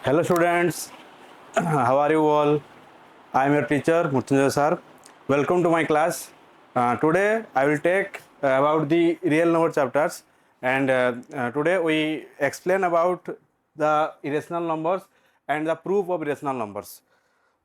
Hello students, how are you all? I am your teacher Murtunjay sir. Welcome to my class. Today I will take about the real number chapters, and today we explain about the irrational numbers and the proof of irrational numbers.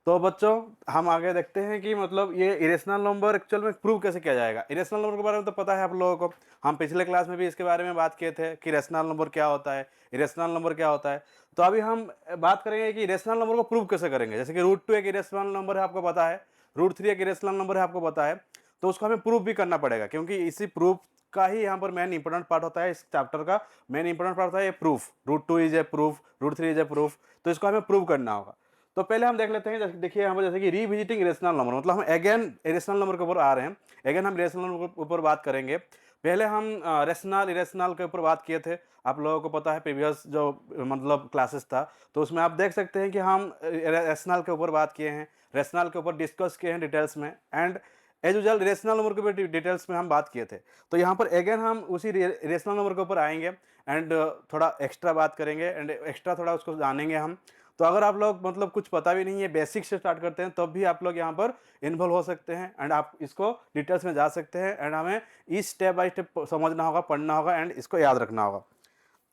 तो बच्चों हम आगे देखते हैं कि मतलब ये irrational number actual में प्रूव कैसे किया जाएगा। इरेशनल नंबर के बारे में तो पता है आप लोगों को, हम पिछले क्लास में भी इसके बारे में बात किए थे कि रेशनल नंबर क्या होता है, इरेशनल नंबर क्या होता है। तो अभी हम बात करेंगे कि इरेशनल नंबर को प्रूव कैसे करेंगे। जैसे कि रूट टू एक इरेशनल नंबर है आपको पता है, रूट थ्री एक इरेशनल नंबर है आपको पता है, तो उसको हमें प्रूव भी करना पड़ेगा क्योंकि इसी प्रूफ का ही यहाँ पर मेन इंपॉर्टेंट पार्ट होता है। इस चैप्टर का मेन इंपॉर्टेंट पार्ट होता है ये proof. Root two is a proof, root three is a proof, तो इसको हमें प्रूव करना होगा। तो पहले हम देख लेते हैं, देखिए यहाँ पर जैसे कि रिविजिटिंग इरेशनल नंबर, मतलब हम अगेन इरेशनल नंबर के ऊपर आ रहे हैं, अगेन हम इरेशनल नंबर के ऊपर बात करेंगे। पहले हम रेशनल इरेशनल के ऊपर बात किए थे, आप लोगों को पता है प्रीवियस जो मतलब क्लासेस था, तो उसमें आप देख सकते हैं कि हम रेशनल के ऊपर बात किए हैं, रेशनल के ऊपर डिस्कस किए हैं डिटेल्स में, and as usual rational number के ऊपर डिटेल्स में हम बात किए थे। तो यहाँ पर अगेन हम उसी रेशनल नंबर के ऊपर आएंगे एंड थोड़ा एक्स्ट्रा बात करेंगे एंड एक्स्ट्रा थोड़ा उसको जानेंगे हम। तो अगर आप लोग मतलब कुछ पता भी नहीं है, बेसिक से स्टार्ट करते हैं, तब भी आप लोग यहाँ पर इन्वॉल्व हो सकते हैं एंड आप इसको डिटेल्स में जा सकते हैं एंड हमें इस स्टेप बाय स्टेप समझना होगा, पढ़ना होगा एंड इसको याद रखना होगा।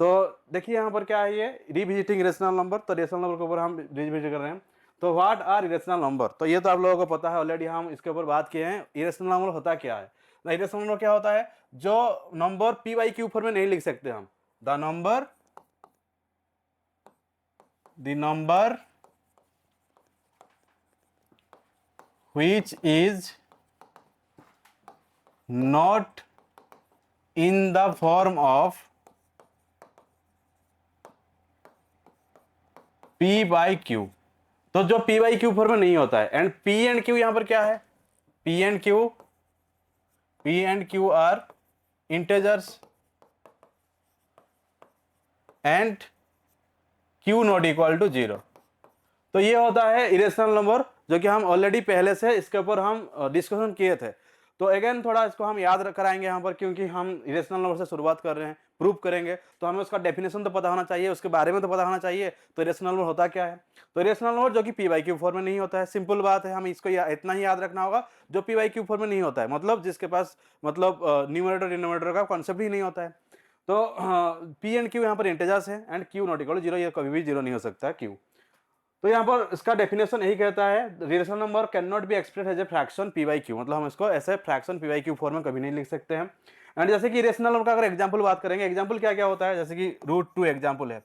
तो देखिए यहाँ पर क्या है, ये रिविजिटिंग रेशनल नंबर, तो रेशनल नंबर के ऊपर हम रिविजिट कर रहे हैं। तो व्हाट आर इरेशनल नंबर, तो ये तो आप लोगों को पता है ऑलरेडी, हम इसके ऊपर बात किए हैं। इरेशनल नंबर होता क्या है? इरेशनल नंबर क्या होता है? जो number P by Q form में नहीं लिख सकते हम, the number which is not in the form of p by q, तो जो p by q फॉर्म में नहीं होता है। एंड p एंड q यहां पर क्या है? p and q are integers and q not equal to 0। तो ये होता है इरेशनल नंबर, जो कि हम ऑलरेडी पहले से इसके ऊपर हम डिस्कशन किए थे। तो अगेन थोड़ा इसको हम याद कराएंगे यहाँ पर, क्योंकि हम इरेशनल नंबर से शुरुआत कर रहे हैं, प्रूव करेंगे, तो हमें उसका डेफिनेशन तो पता होना चाहिए, उसके बारे में तो पता होना चाहिए। तो इरेशनल नंबर होता क्या है? तो इरेशनल नंबर जो कि पी वाई क्यू फॉर्म में नहीं होता है, सिंपल बात है, हम इसको इतना ही याद रखना होगा, जो पी वाई क्यू फॉर्म में नहीं होता है, मतलब जिसके पास मतलब न्यूमरेटर डिनोमिनेटर का कॉन्सेप्ट ही नहीं होता है। तो पी एंड क्यू यहाँ पर इंटेजर्स है and Q not equal to 0, ये कभी भी 0 नहीं हो सकता क्यू। तो यहाँ पर इसका डेफिनेशन यही कहता है, rational number can not be express as a fraction P by Q, मतलब हम इसको ऐसे fraction P by Q form में कभी नहीं लिख सकते हैं। एंड जैसे कि रेशनल नंबर का अगर एग्जांपल बात करेंगे, एग्जांपल क्या क्या होता है, जैसे कि रूट टू एग्जांपल है।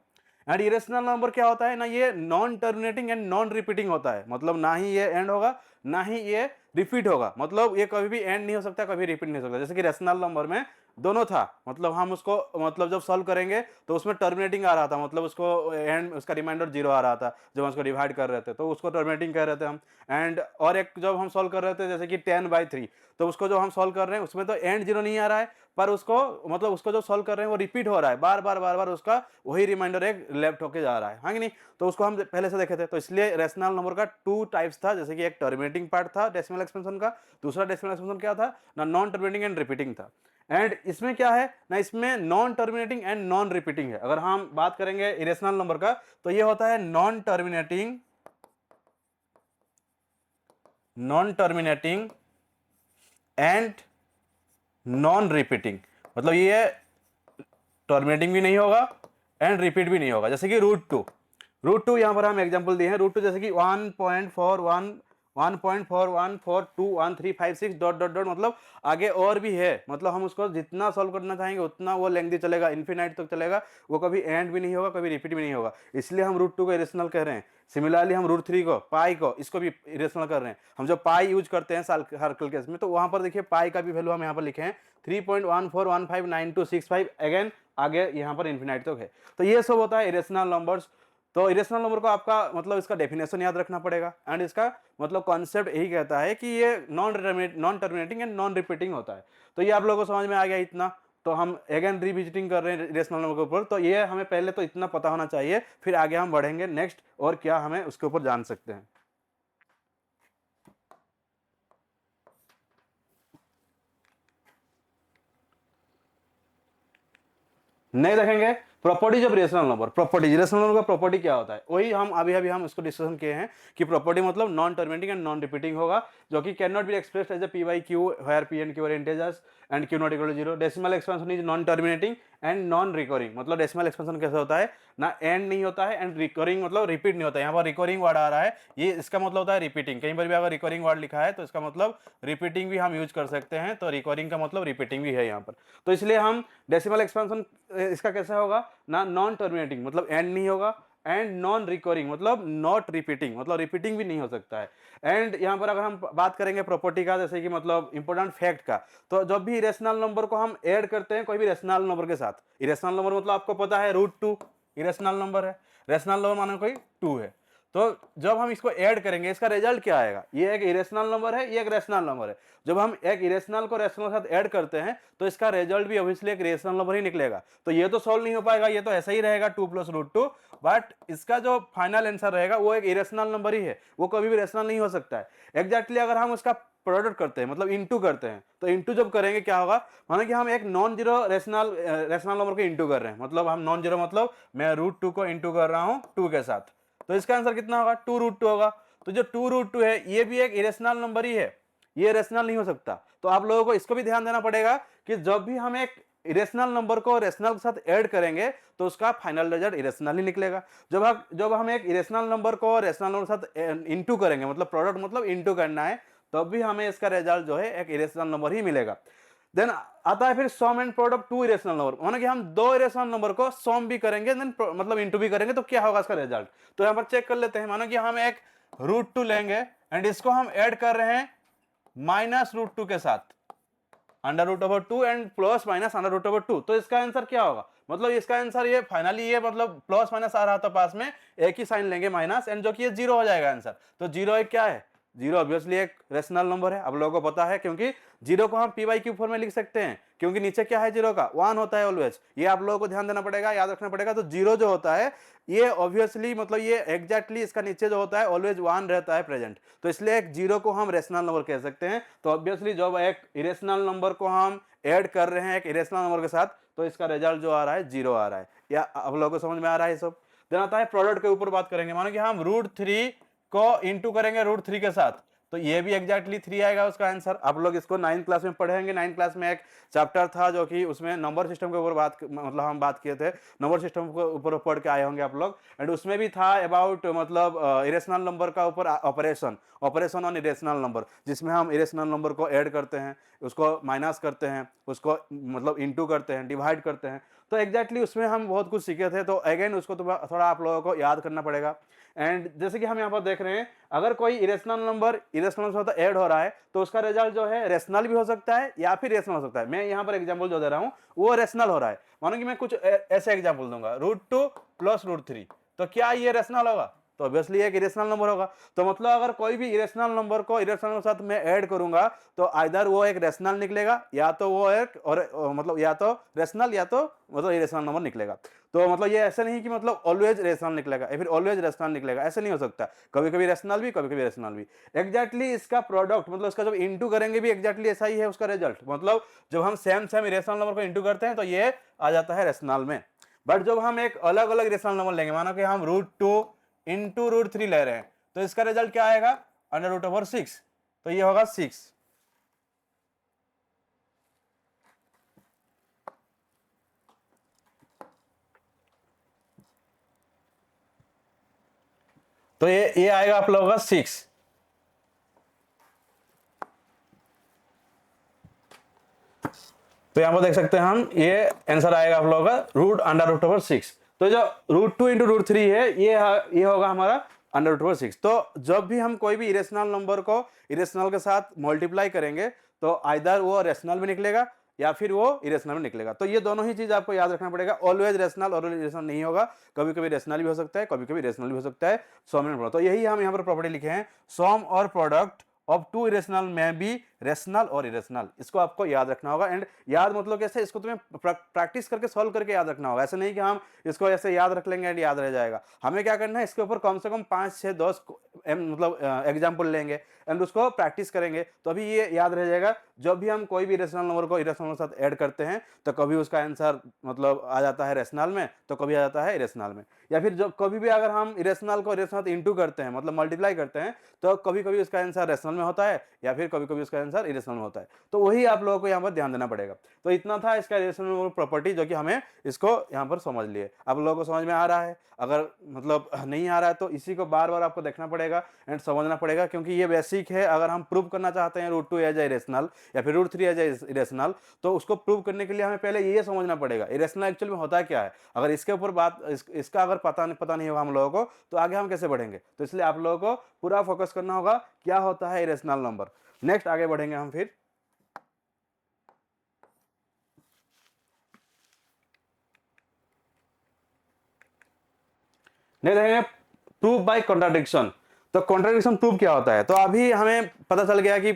एंड इरेशनल नंबर क्या होता है ना, ये non terminating and non repeating होता है, मतलब ना ही ये एंड होगा ना ही ये रिपीट होगा, मतलब ये कभी भी एंड नहीं हो सकता, कभी रिपीट नहीं हो सकता। जैसे कि रेशनल नंबर में दोनों था, मतलब हम उसको मतलब जब सॉल्व करेंगे तो उसमें टर्मिनेटिंग आ रहा था, मतलब उसको एंड उसका रिमाइंडर 0 आ रहा था जब हम उसको डिवाइड कर रहे थे, तो उसको टर्मिनेटिंग कह रहे थे हम। एंड और एक जब हम सॉल्व कर रहे थे जैसे कि 10/3, तो उसको जो हम सॉल्व कर रहे हैं उसमें तो एंड 0 नहीं आ रहा है, पर उसको मतलब उसको जो सॉल्व कर रहे हैं वो रिपीट हो रहा है, बार बार उसका वही रिमाइंडर एक लेफ्ट होके जा रहा है, हाँ कि नहीं? तो उसको हम पहले से देखे थे। तो इसलिए रेशनल नंबर का टू टाइप्स था, जैसे कि एक टर्मिनेटिंग पार्ट था डेसिमल एक्सपेंशन का, दूसरा डेसिमल एक्सपेंशन क्या था ना, नॉन टर्मिनेटिंग एंड रिपीटिंग था। एंड इसमें क्या है ना, इसमें non terminating and non repeating है। अगर हम बात करेंगे इरेशनल नंबर का, तो ये होता है non terminating and non repeating, मतलब ये टर्मिनेटिंग भी नहीं होगा एंड रिपीट भी नहीं होगा। जैसे कि रूट टू यहां पर हम एग्जांपल दिए हैं। रूट टू जैसे कि 1.4141421356 डॉट डॉट डॉट, मतलब आगे और भी है, मतलब हम उसको जितना सॉल्व करना चाहेंगे उतना वो लेंथी चलेगा, इन्फिनाइट तक चलेगा, वो कभी एंड भी नहीं होगा, कभी रिपीट भी नहीं होगा, इसलिए हम रूट टू को इरेशनल कह रहे हैं। सिमिलरली हम रूट थ्री को, पाई को, इसको भी इरेशनल कर रहे हैं। हम जब पाई यूज करते हैं सर्कल केस में, तो वहां पर देखिए पाई का भी वैल्यू हम यहाँ पर लिखे हैं 3.14159265, अगेन आगे यहाँ पर इन्फिनाइट तक है। तो ये सब होता है इरेशनल नंबर्स। तो इरेशनल नंबर को आपका मतलब इसका डेफिनेशन याद रखना पड़ेगा, एंड इसका मतलब कॉन्सेप्ट यही कहता है कि ये non terminating and non repeating होता है। तो ये आप लोगों को समझ में आ गया इतना। तो हम अगेन रिविजिटिंग कर रहे हैं इरेशनल नंबर के ऊपर, तो ये हमें पहले तो इतना पता होना चाहिए, फिर आगे हम बढ़ेंगे नेक्स्ट और क्या हमें उसके ऊपर जान सकते हैं। नहीं देखेंगे properties of rational number, properties, rational number का प्रॉपर्टी क्या होता है, वही हम अभी अभी हम इसको डिस्कशन किए हैं कि प्रॉपर्टी मतलब non terminating and non repeating होगा, जो कि can not be expressed as a P by Q where P and Q are integers and Q not equal to zero. Decimal expansion is non terminating and non recurring, मतलब decimal expansion कैसे होता है, ना and नहीं होता है and recurring मतलब repeat नहीं होता है। यहाँ पर रिकरिंग वर्ड आ रहा है, ये इसका मतलब होता है रिपीटिंग। कहीं पर भी अगर रिकरिंग वर्ड लिखा है तो इसका मतलब रिपीटिंग भी हम यूज कर सकते हैं, तो रिकरिंग का मतलब रिपीटिंग भी है यहाँ पर। तो इसलिए हम डेसिमल एक्सपेंशन इसका कैसा होगा ना, नॉन टर्मिनेटिंग मतलब एंड नहीं होगा, एंड नॉन रिकरिंग मतलब नॉट रिपीटिंग, मतलब रिपीटिंग भी नहीं हो सकता है। एंड यहाँ पर अगर हम बात करेंगे प्रॉपर्टी का, जैसे कि मतलब इंपॉर्टेंट फैक्ट का, तो जब भी इरेशनल नंबर को हम ऐड करते हैं कोई भी रेशनल नंबर के साथ, इरेशनल नंबर मतलब आपको पता है √2 इरेशनल नंबर है, रेशनल नंबर माने कोई 2 है, तो जब हम इसको ऐड करेंगे इसका रिजल्ट क्या आएगा, ये एक इरेशनल नंबर है, ये एक रेशनल नंबर है। जब हम एक इरेशनल को रेशनल के साथ ऐड करते हैं तो इसका रिजल्ट भी ऑब्वियसली एक रेशनल नंबर ही निकलेगा। तो ये तो सॉल्व नहीं हो पाएगा, ये तो ऐसा ही रहेगा 2 + √2, बट इसका जो फाइनल आंसर रहेगा वो एक इरेशनल नंबर ही है, वो कभी भी रेशनल नहीं हो सकता है। एग्जैक्टली अगर हम उसका प्रोडक्ट करते हैं मतलब इंटू करते हैं, तो इंटू जब करेंगे क्या होगा, मानो कि हम एक नॉन जीरो रेशनल नंबर को इंटू कर रहे हैं, मतलब हम नॉन जीरो मतलब मैं √2 को इंटू कर रहा हूं 2 के साथ, तो इसका आंसर कितना होगा 2√2 होगा। तो जो 2√2 है ये भी एक इरेशनल नंबर ही है, ये रेशनल नहीं हो सकता। तो आप लोगों को इसको भी ध्यान देना पड़ेगा कि जब भी हम एक इरेशनल नंबर को रेशनल के साथ ऐड करेंगे तो उसका फाइनल रिजल्ट इरेशनल ही निकलेगा। जब हम एक इरेशनल नंबर को रेशनल नंबर के साथ इंटू करेंगे, मतलब प्रोडक्ट मतलब इंटू करना है, तब भी हमें इसका रिजल्ट जो है एक इरेशनल नंबर ही मिलेगा। देन आता है फिर सम एंड प्रोडक्ट 2 इरेशनल नंबर, मानो कि हम 2 इरेशनल नंबर को सम भी करेंगे देन मतलब इंटू भी करेंगे तो क्या होगा इसका रिजल्ट। तो यहाँ पर चेक कर लेते हैं, मानो कि हम एक √2 लेंगे एंड इसको हम ऐड कर रहे हैं -√2 के साथ, √2 एंड प्लस माइनस √2, तो इसका आंसर क्या होगा, मतलब इसका आंसर ये फाइनली ये मतलब प्लस माइनस आ रहा था पास में, एक ही साइन लेंगे माइनस एंड जो कि ये 0 हो जाएगा आंसर। तो 0 एक क्या है, 0 ऑब्वियसली एक रेशनल नंबर है, आप लोगों को पता है, क्योंकि 0 को हम p/q फॉर्म में लिख सकते हैं, क्योंकि नीचे क्या है 0 का 1 होता है ऑलवेज, ये आप लोगों को ध्यान देना पड़ेगा, याद रखना पड़ेगा। तो 0 जो होता है ये ऑब्वियसली मतलब ये एग्जैक्टली इसका नीचे जो होता है ऑलवेज 1 रहता है प्रेजेंट, तो इसलिए एक 0 को हम रेशनल नंबर कह सकते हैं। तो ऑब्वियसली जब एक इरेशनल नंबर को हम ऐड कर रहे हैं एक इरेशनल नंबर के साथ, तो इसका रिजल्ट जो आ रहा है 0 आ रहा है। या आप लोगों को समझ में आ रहा है सब। देन आता है प्रोडक्ट के ऊपर बात करेंगे, मानो कि हम √3 को इंटू करेंगे √3 के साथ, तो ये भी एग्जैक्टली 3 आएगा उसका आंसर। आप लोग इसको 9th क्लास में पढ़ेंगे, 9th क्लास में एक चैप्टर था जो कि उसमें नंबर सिस्टम के ऊपर मतलब हम बात किए थे, नंबर सिस्टम के ऊपर पढ़ के आए होंगे आप लोग, एंड उसमें भी था अबाउट मतलब इरेशनल नंबर का ऊपर ऑपरेशन ऑन इरेशनल नंबर, जिसमें हम इरेशनल नंबर को ऐड करते हैं, उसको माइनस करते हैं, उसको मतलब इंटू करते हैं, डिवाइड करते हैं। तो एग्जैक्टली उसमें हम बहुत कुछ सीखे थे, तो अगेन उसको थोड़ा आप लोगों को याद करना पड़ेगा। एंड जैसे कि हम यहाँ पर देख रहे हैं, अगर कोई इरेशनल नंबर इरेशनल से ऐड हो रहा है तो उसका रिजल्ट जो है रेशनल भी हो सकता है या फिर रेशनल हो सकता है। मैं यहाँ पर एग्जांपल जो दे रहा हूँ वो रेशनल हो रहा है, मानो कि मैं कुछ ऐसे एग्जांपल दूंगा √2 + √3, तो क्या ये रेशनल होगा, तो ऑब्वियसली एक इरेशनल नंबर होगा। तो मतलब अगर कोई भी इरेशनल नंबर को इरेशनल के साथ मैं ऐड करूंगा तो आइदर वो एक रेशनल निकलेगा या तो वो एक और मतलब या तो रेशनल या तो मतलब इरेशनल नंबर निकलेगा। तो मतलब ये ऐसे नहीं कि मतलब ऑलवेज रेशनल निकलेगा या फिर ऑलवेज रेशनल निकलेगा, ऐसे नहीं हो सकता, कभी कभी रेशनल भी कभी कभी रेशनल भी। एग्जैक्टली इसका प्रोडक्ट मतलब इसका जब इंटू करेंगे भी एग्जैक्टली ऐसा ही है उसका रिजल्ट, मतलब जब हम सेम इरेशनल नंबर को इंटू करते हैं तो ये आ जाता है रेशनल में। बट जब हम एक अलग अलग रेशनल नंबर लेंगे, मानो कि हम √2 इंटू √3 ले रहे हैं, तो इसका रिजल्ट क्या आएगा √6, तो ये होगा 6। तो ये आएगा आप लोगों का 6। तो यहां पर देख सकते हैं हम, ये आंसर आएगा आप लोगों का √6। तो जो √2 इंटू √3 है ये होगा हमारा √6। तो जब भी हम कोई भी इरेशनल नंबर को इरेशनल के साथ मल्टीप्लाई करेंगे तो आइदर वो रेशनल में निकलेगा या फिर वो इरेशनल में निकलेगा। तो ये दोनों ही चीज आपको याद रखना पड़ेगा, ऑलवेज रेशनल और इरेशनल नहीं होगा, कभी कभी रेशनल भी हो सकता है, कभी कभी रेशनल भी हो सकता है। सम एंड प्रोडक्ट, तो यही हम यहाँ पर प्रॉपर्टी लिखे हैं, सम और प्रोडक्ट ऑफ 2 इरेशनल में भी रेशनल और इरेशनल, इसको आपको याद रखना होगा। एंड याद मतलब कैसे, इसको तुम्हें प्रैक्टिस करके सॉल्व करके याद रखना होगा, ऐसे नहीं कि हम इसको ऐसे याद रख लेंगे एंड याद रह जाएगा। हमें क्या करना है, इसके ऊपर कम से कम 5 6 10 मतलब एग्जाम्पल लेंगे एंड उसको प्रैक्टिस करेंगे, तो अभी ये याद रह जाएगा। जब भी हम कोई भी रेशनल नंबर को इरेशनल नंबर के साथ ऐड करते हैं तो कभी उसका आंसर मतलब आ जाता है रेशनल में, तो कभी आ जाता है इरेशनल में। या फिर जब कभी भी अगर हम इरेशनल को इरेशनल इंटू करते हैं मतलब मल्टीप्लाई करते हैं, तो कभी कभी उसका आंसर रेशनल में होता है या फिर कभी कभी उसका आंसर इरेशनल में होता है। तो वही आप लोगों को यहाँ पर ध्यान देना पड़ेगा। तो इतना था इसका इरेशनल प्रॉपर्टी जो कि हमें इसको यहाँ पर समझ लिए। आप लोगों को समझ में आ रहा है? अगर मतलब नहीं आ रहा है तो इसी को बार बार आपको देखना पड़ेगा एंड समझना पड़ेगा, क्योंकि ये बेसिक है। अगर हम प्रूव करना चाहते हैं √2 एज ए इरेशनल या फिर √3 एज ए इरेशनल, तो उसको प्रूव करने के लिए हमें पहले ये समझना पड़ेगा इरेशनल एक्चुअल में होता क्या है। अगर इसके ऊपर इसका अगर पता नहीं होगा हम लोगों को, तो आगे हम कैसे बढ़ेंगे। तो इसलिए आप लोगों को पूरा फोकस करना होगा क्या होता है इरेशनल नंबर। नेक्स्ट आगे बढ़ेंगे हम फिर। नहीं देखेंगे प्रूफ बाय कॉन्ट्राडिक्शन। तो कॉन्ट्राडिक्शन प्रूफ क्या होता है, तो अभी हमें पता चल गया कि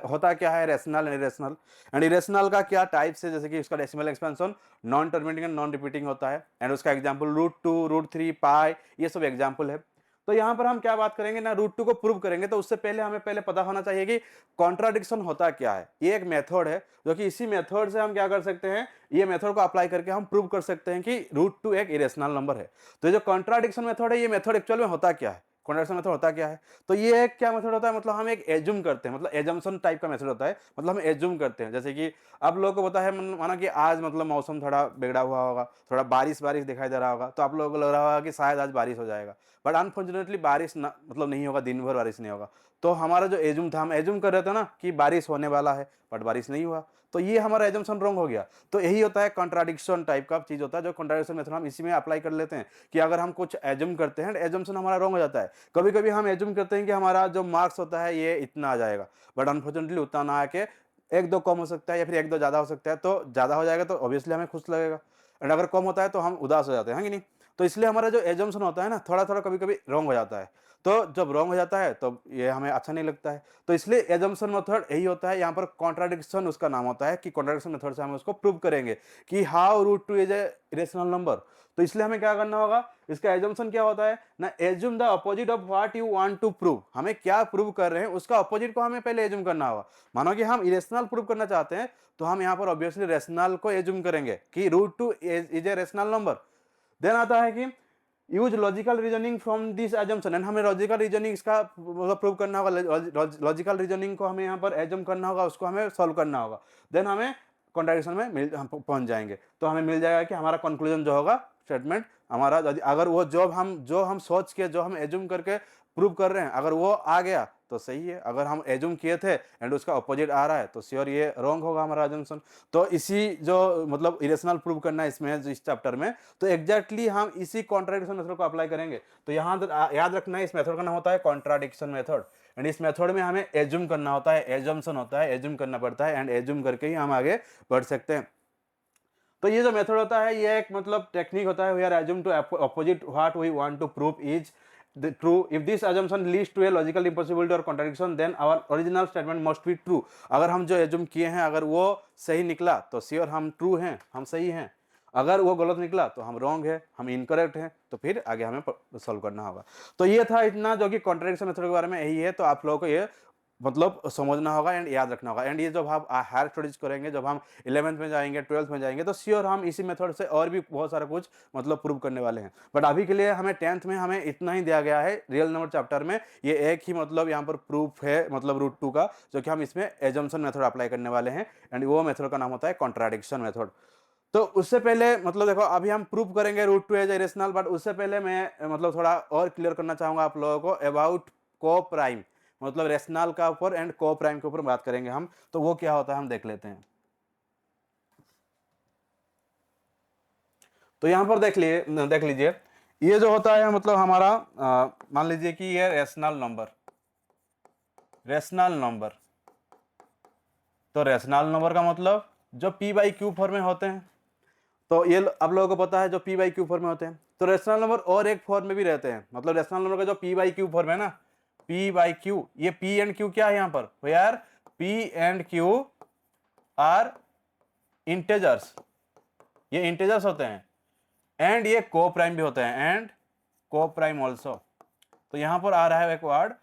होता क्या है rational and irrational. And irrational का क्या टाइप्स है, जैसे कि उसका decimal expansion non terminating and non repeating होता है। एंड उसका एग्जांपल √2 √3 पाई, ये सब एग्जांपल है। तो यहाँ पर हम क्या बात करेंगे ना, √2 को प्रूव करेंगे, तो उससे पहले हमें पता होना चाहिए कि कॉन्ट्राडिक्शन होता क्या है। ये एक मेथड है जो कि इसी मेथड से हम क्या कर सकते हैं, ये मेथड को अप्लाई करके हम प्रूव कर सकते हैं कि √2 एक इरेशनल नंबर है। तो जो कॉन्ट्राडिक्शन मेथड है, ये मेथड एक्चुअल में होता क्या है, कॉन्ट्राडिक्शन मेथड होता क्या है। तो ये एक क्या मेथड होता है, मतलब हम एक एज्यूम करते हैं, मतलब एजम्पशन टाइप का मेथड होता है। मतलब हम एज्यूम करते हैं, जैसे कि आप लोगों को पता है माना कि आज मतलब मौसम थोड़ा बिगड़ा हुआ होगा, थोड़ा बारिश दिखाई दे रहा होगा, तो आप लोगों को लग रहा होगा कि शायद आज बारिश हो जाएगा। बट अनफॉर्चुनेटली बारिश मतलब नहीं होगा, दिन भर बारिश नहीं होगा। तो हमारा जो एज्यूम था, हम एज्यूम कर रहे थे ना कि बारिश होने वाला है, बट बारिश नहीं हुआ, तो ये हमारा एजम्पशन रॉन्ग हो गया। तो यही होता है कॉन्ट्राडिक्शन टाइप का चीज होता है, जो कॉन्ट्राडिक्शन मेथड हम इसी में अप्लाई कर लेते हैं कि अगर हम कुछ एज्यूम करते हैं, एजम्पशन हमारा रॉन्ग हो जाता है। कभी कभी हम एज्यूम करते हैं कि हमारा जो मार्क्स होता है ये इतना आ जाएगा, बट अनफॉर्चुनेटली उतना ना आके एक दो कम हो सकता है या फिर एक दो ज्यादा हो सकता है। तो ज्यादा हो जाएगा तो ऑब्वियसली हमें खुश लगेगा, एंड अगर कम होता है तो हम उदास हो जाते हैं, कि नहीं। तो इसलिए हमारा जो एजम्पशन होता है ना, थोड़ा थोड़ा कभी कभी रॉन्ग हो जाता है। तो जब रॉन्ग हो जाता है तो ये हमें अच्छा नहीं लगता है। तो इसलिए एजम्पशन मेथड यही होता है। यहाँ पर कॉन्ट्राडिक्शन उसका नाम होता है कि कॉन्ट्राडिक्शन मेथड से हम उसको प्रूव करेंगे कि how √2 is A irrational number. तो इसलिए हमें क्या करना होगा, इसका एजम्पशन क्या होता है ना, assume the opposite of what you want to prove. हमें क्या प्रूव कर रहे हैं उसका अपोजिट को हमें पहले एज्यूम करना होगा। मानो कि हम इरेशनल प्रूव करना चाहते हैं, तो हम यहाँ पर ऑब्वियसली रेशनल को एज्यूम करेंगे कि √2 is a rational number. Then आता है कि use logical reasoning from this assumption. And हमें लॉजिकल रीजनिंग इसका मतलब प्रूव करना होगा, लॉजिकल रीजनिंग को हमें यहाँ पर एज्यूम करना होगा, उसको हमें सॉल्व करना होगा। देन हमें कॉन्ट्राडिक्शन में हम पहुंच जाएंगे। तो हमें मिल जाएगा कि हमारा कंक्लूजन जो होगा, स्टेटमेंट हमारा, अगर वो जो हम सोच के, जो हम एज्यूम करके प्रूव कर रहे हैं, अगर वो आ गया तो सही है। अगर हम एज्यूम किए थे एंड उसका अपोजिट आ रहा है तो श्योर ये रॉन्ग होगा हमारा एजम्पशन। तो इसी जो मतलब इरेशनल प्रूव करना है इसमें इस चैप्टर में, तो एग्जैक्टली हम इसी कॉन्ट्राडिक्शन मेथड को अप्लाई करेंगे। तो यहाँ याद रखना है, इस मेथड का नाम होता है कॉन्ट्राडिक्शन मेथड। एंड इस मेथड में हमें एज्यूम करना होता है, एजम्पशन होता है, एज्यूम करना पड़ता है, एंड एज्यूम करके ही हम आगे बढ़ सकते हैं। तो ये जो मेथड होता है, ये एक मतलब टेक्निक होता है, we are assume to opposite what we want to prove is true. If this assumption leads to a logical impossibility or contradiction, then our original statement must be true। अगर हम जो एज्यूम किए हैं अगर वो सही निकला तो श्योर हम ट्रू हैं, हम सही हैं। अगर वो गलत निकला तो हम रॉन्ग है, हम इनकरेक्ट हैं। तो फिर आगे हमें सॉल्व करना होगा। तो ये था इतना जो कि कॉन्ट्राडिक्शन मेथड के बारे में यही है। तो आप लोगों को ये मतलब समझना होगा एंड याद रखना होगा। एंड ये जब हम हायर स्टडीज करेंगे, जब हम 11th में जाएंगे, 12th में जाएंगे, तो श्योर हम इसी मेथड से और भी बहुत सारा कुछ मतलब प्रूव करने वाले हैं। बट अभी के लिए हमें 10th में हमें इतना ही दिया गया है रियल नंबर चैप्टर में। ये एक ही मतलब यहाँ पर प्रूफ है मतलब √2 का, जो कि हम इसमें एजम्पशन मेथड अप्लाई करने वाले हैं। एंड वो मेथड का नाम होता है कॉन्ट्राडिक्शन मेथड। तो उससे पहले मतलब देखो, अभी हम प्रूव करेंगे √2 एज इरेशनल, बट उससे पहले मैं मतलब थोड़ा और क्लियर करना चाहूंगा आप लोगों को अबाउट को प्राइम, मतलब रेशनल का ऊपर एंड को प्राइम के ऊपर बात करेंगे हम। तो वो क्या होता है हम देख लेते हैं। तो यहां पर देख लीजिए, ये जो होता है मतलब हमारा मान लीजिए कि ये रेशनल नंबर। तो रेशनल नंबर का मतलब जो p/q फॉर्म में होते हैं। तो ये आप लोगों को पता है जो p/q फॉर्म में होते हैं। तो रेशनल नंबर और एक फॉर्म में भी रहते हैं, मतलब रेशनल नंबर का जो p/q फॉर्म है ना, p/q, ये p एंड q क्या है यहाँ पर, तो यार p and q are integers, ये इंटेजर्स होते हैं। एंड ये को प्राइम भी होते हैं, एंड को प्राइम ऑल्सो। तो यहाँ पर आ रहा है एक वर्ड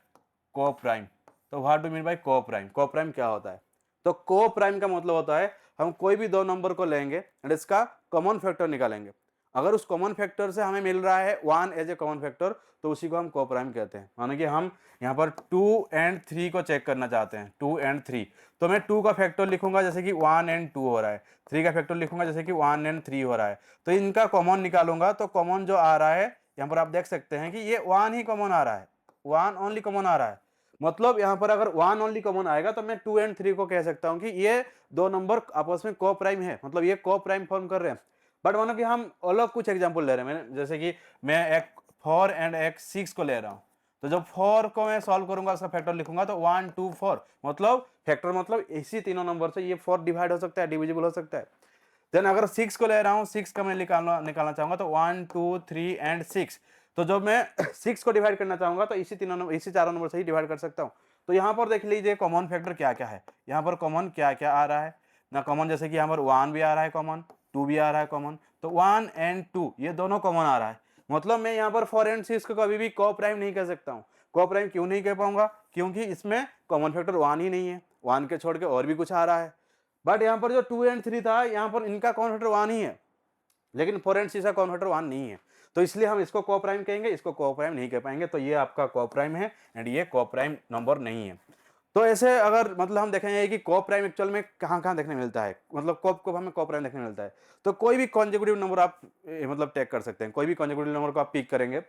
को प्राइम। तो व्हाट डू मीन बाय को प्राइम? को प्राइम क्या होता है? तो को प्राइम का मतलब होता है हम कोई भी दो नंबर को लेंगे एंड इसका कॉमन फैक्टर निकालेंगे। अगर उस कॉमन फैक्टर से हमें मिल रहा है 1 एज ए कॉमन फैक्टर तो उसी को हम को प्राइम कहते हैं। मानो कि हम यहाँ पर 2 एंड 3 को चेक करना चाहते हैं, 2 एंड 3, तो मैं 2 का फैक्टर लिखूंगा जैसे कि 1 एंड 2 हो रहा है, 3 का फैक्टर लिखूंगा जैसे कि 1 एंड 3 हो रहा है। तो इनका कॉमन निकालूंगा तो कॉमन जो आ रहा है यहाँ पर आप देख सकते हैं कि ये 1 ही कॉमन आ रहा है, 1 ओनली कॉमन आ रहा है। मतलब यहाँ पर अगर 1 ओनली कॉमन आएगा तो मैं 2 एंड 3 को कह सकता हूँ कि ये दो नंबर आपस में को प्राइम है, मतलब ये को प्राइम फॉर्म कर रहे हैं। बट मानो कि हम अलग कुछ एग्जांपल ले रहे हैं, मैंने जैसे कि मैं एक 4 एंड एक 6 को ले रहा हूँ, तो जब 4 को मैं सॉल्व करूंगा उसका फैक्टर लिखूंगा तो 1 2 4, मतलब फैक्टर मतलब इसी तीनों नंबर से ये 4 डिवाइड हो सकता है, डिविजिबल हो सकता है। देन अगर 6 को ले रहा हूँ, 6 का मैं निकालना चाहूंगा तो 1 2 3 एंड 6, तो जब मैं 6 को डिवाइड करना चाहूंगा तो इसी चारों नंबर से ही डिवाइड कर सकता हूँ। तो यहाँ पर देख लीजिए कॉमन फैक्टर क्या क्या है, यहाँ पर कॉमन क्या क्या आ रहा है ना। कॉमन जैसे कि यहाँ पर 1 भी आ रहा है कॉमन, 2 भी आ रहा है कॉमन, तो 1 एंड 2 ये दोनों कॉमन आ रहा है। मतलब मैं यहाँ पर 4 एंड 6 को कभी भी को प्राइम नहीं कह सकता हूँ। को प्राइम क्यों नहीं कह पाऊंगा? क्योंकि इसमें कॉमन फैक्टर 1 ही नहीं है, 1 के छोड़ के और भी कुछ आ रहा है। बट यहाँ पर जो 2 एंड 3 था यहाँ पर इनका कॉमन फैक्टर 1 ही है, लेकिन 4 एंड 6 का कॉमन फैक्टर 1 नहीं है, तो इसलिए हम इसको को प्राइम कहेंगे, इसको को प्राइम नहीं कह पाएंगे। तो ये आपका को प्राइम है एंड ये को प्राइम नंबर नहीं है। तो ऐसे अगर मतलब हम देखेंगे कि को प्राइम एक्चुअल में कहाँ कहाँ देखने मिलता है, मतलब को हमें को प्राइम देखने मिलता है, तो कोई भी कॉन्जिक्यूटिव नंबर आप मतलब टेक कर सकते हैं, कोई भी कॉन्जिक्यूटिव नंबर को आप पिक करेंगे।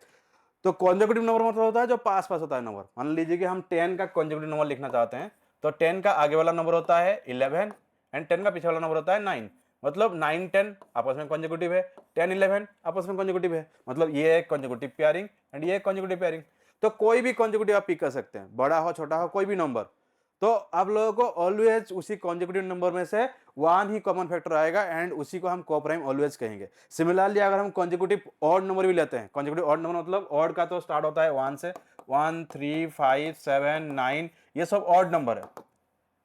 तो कॉन्जिक्यूटिव नंबर मतलब होता है जो पास पास होता है नंबर। मान लीजिए कि हम 10 का कॉन्जिक्यूटिव नंबर लिखना चाहते हैं, तो 10 का आगे वाला नंबर होता है 11 एंड 10 का पीछे वाला नंबर होता है 9, मतलब 9 10 आपस में कॉन्जिक्यूटिव है, 10 11 आपस में कॉन्जिक्यूटिव है, मतलब ये एक कॉन्जिक्यूटिव पेयरिंग एंड ये एक कॉन्जिक्यूटिव पेयरिंग। तो कोई भी कॉन्जिक्यूटिव आप पिक कर सकते हैं, बड़ा हो छोटा हो कोई भी नंबर, तो आप लोगों को ऑलवेज उसी कॉन्जिक्यूटिव नंबर में से 1 ही कॉमन फैक्टर आएगा एंड उसी को हम को प्राइम ऑलवेज कहेंगे। सिमिलरली अगर हम कॉन्जिक्यूटिव ऑड नंबर भी लेते हैं, कॉन्जिक्यूटिव ऑड नंबर मतलब ऑड का तो स्टार्ट होता है 1 से, 1 3 5 7 9, ये सब ऑड नंबर है,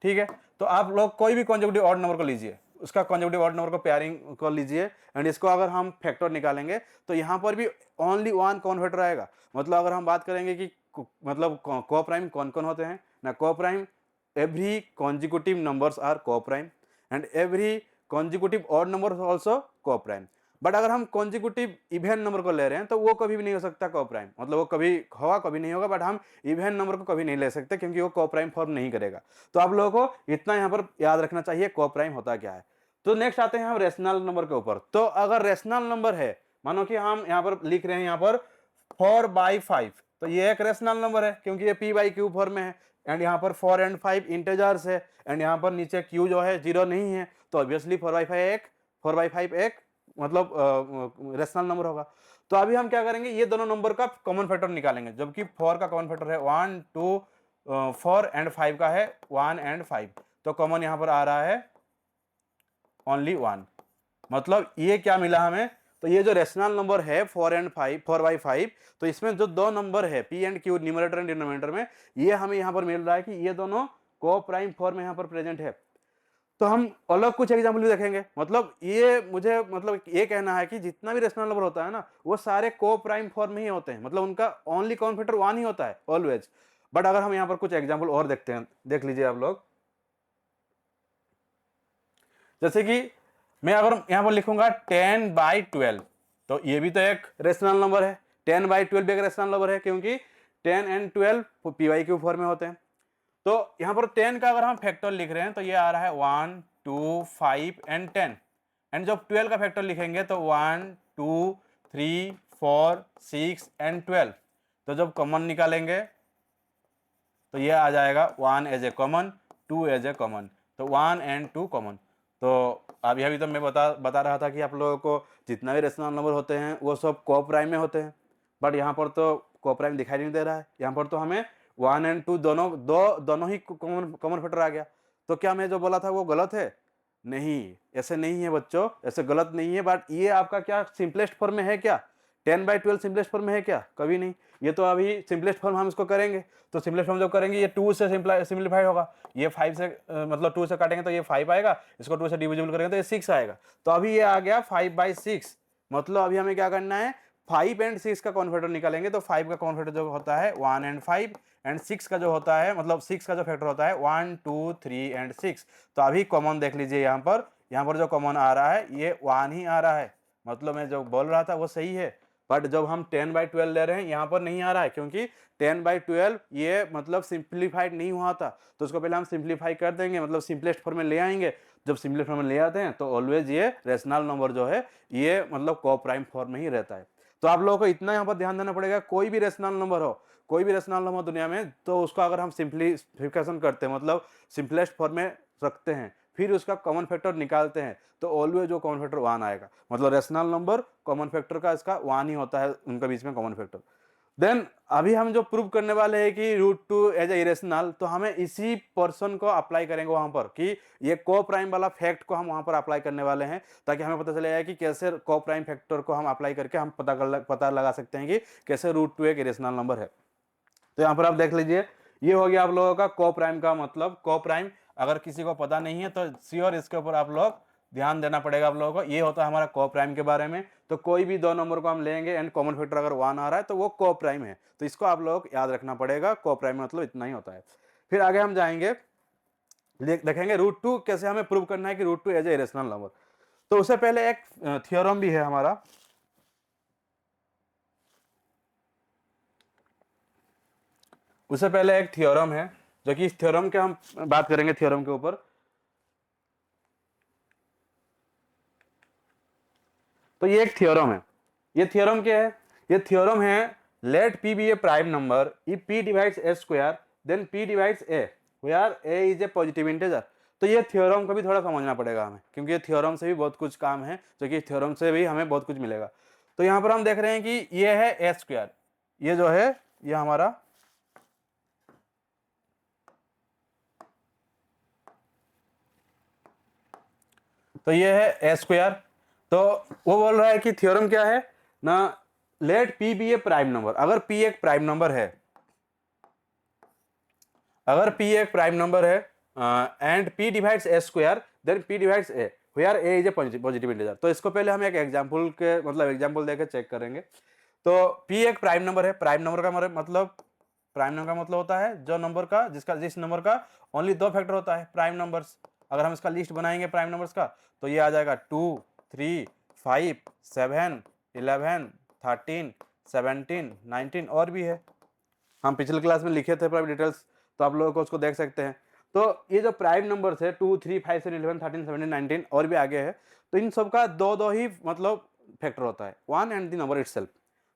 ठीक है। तो आप लोग कोई भी कॉन्जिक्यूटिव ऑड नंबर को लीजिए, उसका कॉन्जिक्यूटिव ऑड नंबर को पेयरिंग को लीजिए एंड इसको अगर हम फैक्टर निकालेंगे तो यहाँ पर भी ओनली 1 कॉमन फैक्टर आएगा। मतलब अगर हम बात करेंगे कि मतलब को प्राइम कौन कौन होते हैं ना, को prime every consecutive numbers are co-prime and every consecutive odd number also co-prime। But अगर हम consecutive इवन नंबर को ले रहे हैं तो वो कभी भी नहीं हो सकता को प्राइम, मतलब वो कभी होगा कभी नहीं होगा, बट हम इवन नंबर को कभी नहीं ले सकते क्योंकि वो को प्राइम फॉर्म नहीं करेगा। तो आप लोगों को इतना यहाँ पर याद रखना चाहिए को प्राइम होता क्या है। तो नेक्स्ट आते हैं हम रेशनल नंबर के ऊपर। तो अगर रेशनल नंबर है, मानो कि हम यहाँ पर लिख रहे हैं यहाँ पर 4/5, तो ये एक रेशनल नंबर है क्योंकि ये p/q फॉर्म में है एंड यहाँ पर 4 एंड 5 इंटेजर्स है एंड यहाँ पर नीचे q जो है 0 नहीं है, तो ऑब्वियसली 4/5 एक मतलब रेशनल नंबर होगा। तो अभी हम क्या करेंगे, ये दोनों नंबर का कॉमन फैक्टर निकालेंगे, जबकि 4 का कॉमन फैक्टर है 1 2 4 एंड 5 का है 1 एंड 5, तो कॉमन यहाँ पर आ रहा है ओनली 1। मतलब ये क्या मिला हमें, तो ये जो रेशनल नंबर है 4/5, तो इसमें जो दो नंबर है p and q numerator and denominator में, ये हमें यहाँ पर मिल रहा है कि ये दोनों को प्राइम फॉर्म में यहाँ पर प्रेजेंट है। तो हम अलग कुछ एग्जाम्पल भी देखेंगे। मतलब ये मुझे मतलब ये कहना है कि जितना भी रेशनल नंबर होता है ना वो सारे को प्राइम फॉर्म में ही होते हैं, मतलब उनका ओनली कॉमन फैक्टर 1 ही होता है ऑलवेज। बट अगर हम यहाँ पर कुछ एग्जाम्पल और देखते हैं, देख लीजिए आप लोग, जैसे कि मैं अगर यहाँ पर लिखूंगा 10/12, तो ये भी तो एक रेशनल नंबर है, 10/12 भी एक रेशनल नंबर है क्योंकि 10 एंड 12 p/q फॉर्म में होते हैं। तो यहाँ पर 10 का अगर हम फैक्टर लिख रहे हैं तो ये आ रहा है 1 2 5 एंड 10, एंड जब 12 का फैक्टर लिखेंगे तो 1 2 3 4 6 एंड 12, तो जब कॉमन निकालेंगे तो ये आ जाएगा 1 as a common, 2 as a common, तो 1 एंड 2 कॉमन। तो अभी तो मैं बता रहा था कि आप लोगों को जितना भी रेशनल नंबर होते हैं वो सब को प्राइम में होते हैं, बट यहाँ पर तो को प्राइम दिखाई नहीं दे रहा है। यहाँ पर तो हमें 1 एंड 2 दोनों ही कॉमन फैक्टर आ गया। तो क्या मैं जो बोला था वो गलत है? नहीं, ऐसे नहीं है बच्चों, ऐसे गलत नहीं है। बट ये आपका क्या सिंपलेस्ट फॉर्म में है क्या? 10/12 सिंपलेस्ट फॉर्म में है क्या? कभी नहीं। ये तो अभी सिंपलेस्ट फॉर्म हम इसको करेंगे, तो सिंपलेस्ट फॉर्म जब करेंगे ये 2 से सिंपलीफाई होगा, ये 5 से मतलब 2 से काटेंगे तो ये 5 आएगा, इसको 2 से डिविजिबल करेंगे तो ये 6 आएगा। तो अभी ये आ गया 5/6, मतलब अभी हमें क्या करना है 5 एंड 6 का कॉमन फैक्टर निकालेंगे तो 5 का कॉमन फैक्टर जो होता है 1 एंड 5 एंड 6 का जो होता है मतलब 6 का जो फैक्टर होता है 1 2 3 एंड 6। तो अभी कॉमन देख लीजिए यहाँ पर जो कॉमन आ रहा है ये 1 ही आ रहा है, मतलब मैं जो बोल रहा था वो सही है। बट जब हम 10/12 ले रहे हैं यहाँ पर नहीं आ रहा है, क्योंकि 10/12 ये मतलब सिंप्लीफाइड नहीं हुआ था, तो उसको पहले हम सिंप्लीफाई कर देंगे, मतलब सिंपलेस्ट फॉर्म में ले आएंगे। जब सिंपलेस्ट फॉर्म में ले आते हैं तो ऑलवेज ये रेशनल नंबर जो है ये मतलब को प्राइम फॉर्म में ही रहता है। तो आप लोगों को इतना यहाँ पर ध्यान देना पड़ेगा, कोई भी रेशनल नंबर हो, कोई भी रेशनल नंबर दुनिया में, तो उसको अगर हम सिंप्लीफिकेशन करते हैं मतलब सिंपलेस्ट फॉर्म में रखते हैं, फिर उसका कॉमन फैक्टर निकालते हैं, तो ऑलवेज जो कॉमन फैक्टर 1 आएगा। मतलब रेशनल नंबर कॉमन फैक्टर का इसका 1 ही होता है, उनके बीच में कॉमन फैक्टर। देन अभी हम जो प्रूव करने वाले हैं कि √2 एज ए इरेशनल, तो हमें इसी पर्सन को अप्लाई करेंगे वहां पर, कि ये को प्राइम वाला फैक्ट को हम वहां पर अप्लाई करने वाले हैं, ताकि हमें पता चलेगा कि कैसे को प्राइम फैक्टर को हम अप्लाई करके हम पता लगा सकते हैं कि कैसे √2 एक इरेशनल नंबर है। तो यहाँ पर आप देख लीजिए, ये हो गया आप लोगों का को प्राइम का मतलब। को प्राइम अगर किसी को पता नहीं है तो श्योर इसके ऊपर आप लोग ध्यान देना पड़ेगा आप लोगों को। ये होता है हमारा को प्राइम के बारे में। तो कोई भी दो नंबर को हम लेंगे एंड कॉमन फैक्टर अगर 1 आ रहा है तो वो को प्राइम है, तो इसको आप लोग याद रखना पड़ेगा। को प्राइम मतलब इतना ही होता है। फिर आगे हम जाएंगे, देखेंगे √2 कैसे हमें प्रूव करना है कि √2 एज ए इरेशनल नंबर। तो उससे पहले एक थ्योरम भी है हमारा, उससे पहले एक थ्योरम है, जो कि इस थ्योरम के हम बात करेंगे थ्योरम के ऊपर। तो ये एक थ्योरम है। ये थ्योरम क्या है? ये थ्योरम है let p be a prime number if p divides a square then p divides a where a is a positive integer. तो ये थ्योरम को भी थोड़ा समझना पड़ेगा हमें, क्योंकि ये थ्योरम से भी बहुत कुछ काम है, जो कि थ्योरम से भी हमें बहुत कुछ मिलेगा। तो यहाँ पर हम देख रहे हैं कि ये है a स्क्वायर, ये जो है ये हमारा तो ये है a स्क्वायर। तो वो बोल रहा है कि थ्योरम क्या है ना, let p be a prime number. अगर p एक प्राइम नंबर है, अगर p एक प्राइम नंबर है and p divides a square then p divides a where a is a positive integer. तो इसको पहले हम एक एग्जांपल के मतलब एग्जांपल देकर चेक करेंगे। तो p एक प्राइम नंबर है। प्राइम नंबर का मतलब प्राइम नंबर का मतलब होता है जो नंबर का जिस नंबर का ओनली 2 फैक्टर होता है, प्राइम नंबर्स। अगर हम इसका लिस्ट बनाएंगे प्राइम नंबर्स का तो ये आ जाएगा 2 3 5 7 11 13 17 19 और भी है, हम पिछले क्लास में लिखे थे प्राइम डिटेल्स, तो आप लोगों को उसको देख सकते हैं। तो ये जो प्राइम नंबर्स है 2 3 5 7 11 13 17 19 और भी आगे है, तो इन सब का दो ही मतलब फैक्टर होता है, 1 एंड द नंबर इटसेल्फ।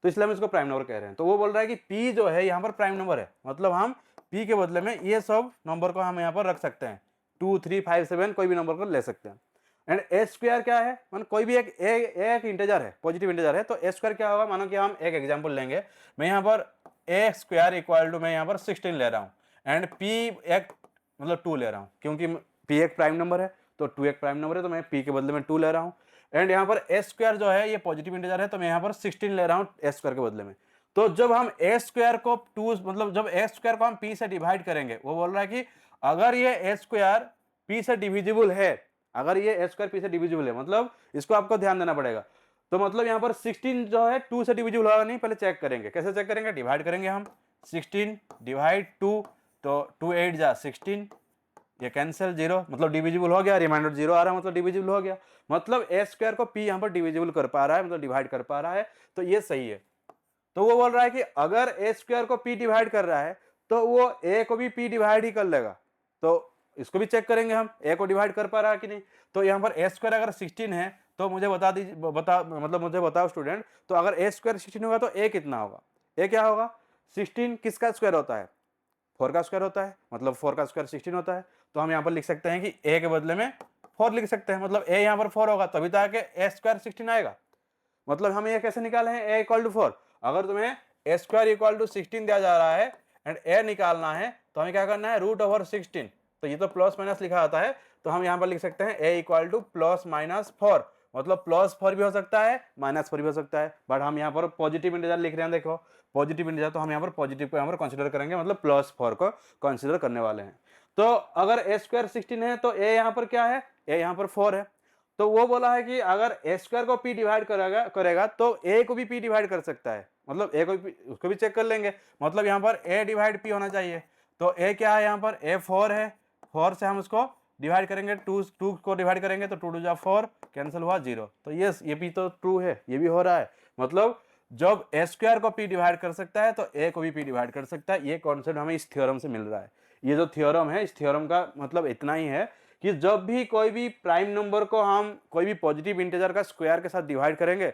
तो इसलिए हम इसको प्राइम नंबर कह रहे हैं। तो वो बोल रहा है कि p जो है यहाँ पर प्राइम नंबर है, मतलब हम p के बदले में ये सब नंबर को हम यहाँ पर रख सकते हैं, 2 3 5 7 कोई भी नंबर को ले सकते हैं। एंड ए स्क्वायर क्या है, मान कोई भी एक इंटीजर है, पॉजिटिव इंटीजर है, तो ए स्क्वायर क्या होगा, मानो कि हम एक एग्जांपल लेंगे। मैं यहाँ पर ए स्क्वायर इक्वल टू मैं यहाँ पर 16 ले रहा हूँ एंड p एक मतलब 2 ले रहा हूँ, क्योंकि p एक प्राइम नंबर है तो 2 एक प्राइम नंबर है, तो मैं p के बदले में 2 ले रहा हूँ। एंड यहाँ पर ए स्क्वायर जो है ये पॉजिटिव इंटीजर है, तो मैं यहाँ पर 16 ले रहा हूँ ए स्क्वायर के बदले में। तो जब हम ए स्क्वायर को 2 मतलब जब ए स्क्वायर को हम p से डिवाइड करेंगे, वो बोल रहा है कि अगर ये ए स्क्वायर p से डिविजिबल है, अगर ये ए स्क्वायर p से डिविजिबल है, मतलब इसको आपको ध्यान देना पड़ेगा। तो मतलब यहाँ पर 16 जो है 2 से डिविजिबल होगा नहीं, पहले चेक करेंगे। कैसे चेक करेंगे? डिवाइड करेंगे हम 16 डिवाइड 2, तो 2 8 जा 16, ये कैंसिल 0 मतलब डिविजिबल हो गया, रिमाइंडर 0 आ रहा है मतलब डिविजिबल हो गया। मतलब ए स्क्वायर को p यहाँ पर डिविजिबल कर पा रहा है, मतलब डिवाइड कर पा रहा है, तो ये सही है। तो वो बोल रहा है कि अगर ए स्क्वायर को p डिवाइड कर रहा है तो वो a को भी p डिवाइड ही कर लेगा। तो इसको भी चेक करेंगे हम, a को डिवाइड कर पा रहा है कि नहीं। तो यहाँ पर ए स्क्वायर अगर 16 है तो मुझे बता दीजिए, मतलब मुझे बताओ स्टूडेंट, तो अगर ए स्क्वायर 16 होगा तो a कितना होगा? a क्या होगा? 16 किसका स्क्वायर होता है? 4 का स्क्वायर होता है, मतलब 4 का स्क्वायर 16 होता है। तो हम यहाँ पर लिख सकते हैं कि a के बदले में 4 लिख सकते हैं, मतलब a यहाँ पर 4 होगा तभी तो आके a स्क्वायर 16 आएगा। मतलब हम ये कैसे निकाले हैं a इक्वल टू 4? अगर तुम्हें a स्क्वायर इक्वल टू 16 दिया जा रहा है एंड a निकालना है तो हमें क्या करना है? √16। तो ये तो प्लस माइनस लिखा आता है, तो हम यहाँ पर लिख सकते हैं a इक्वल टू +-4, मतलब +4 भी हो सकता है -4 भी हो सकता है, बट हम यहाँ पर पॉजिटिव इंटीजर लिख रहे हैं। देखो पॉजिटिव इंटीजर, तो हम यहाँ पर पॉजिटिव को यहाँ पर कंसीडर करेंगे, मतलब +4 को कंसीडर करने वाले हैं। तो अगर a स्क्वायर 16 है तो a यहाँ पर क्या है? a यहाँ पर 4 है। तो वो बोला है कि अगर ए स्क्वायर को पी डिवाइड करेगा तो ए को भी पी डिवाइड कर सकता है, मतलब ए को भी, उसको भी चेक कर लेंगे। मतलब यहाँ पर ए डिवाइड पी होना चाहिए। तो ए क्या है यहाँ पर, ए 4 है, 4 से हम उसको डिवाइड करेंगे, 2 को डिवाइड करेंगे तो 2 2 जा 4, कैंसिल हुआ 0। तो यस, ये भी तो ट्रू है, ये भी हो रहा है। मतलब जब ए स्क्वायर को पी डिवाइड कर सकता है तो ए को भी पी डिवाइड कर सकता है। ये कॉन्सेप्ट हमें इस थ्योरम से मिल रहा है। ये जो थ्योरम है, इस थ्योरम का मतलब इतना ही है कि जब भी कोई भी प्राइम नंबर को हम कोई भी पॉजिटिव इंटीजर का स्क्वायर के साथ डिवाइड करेंगे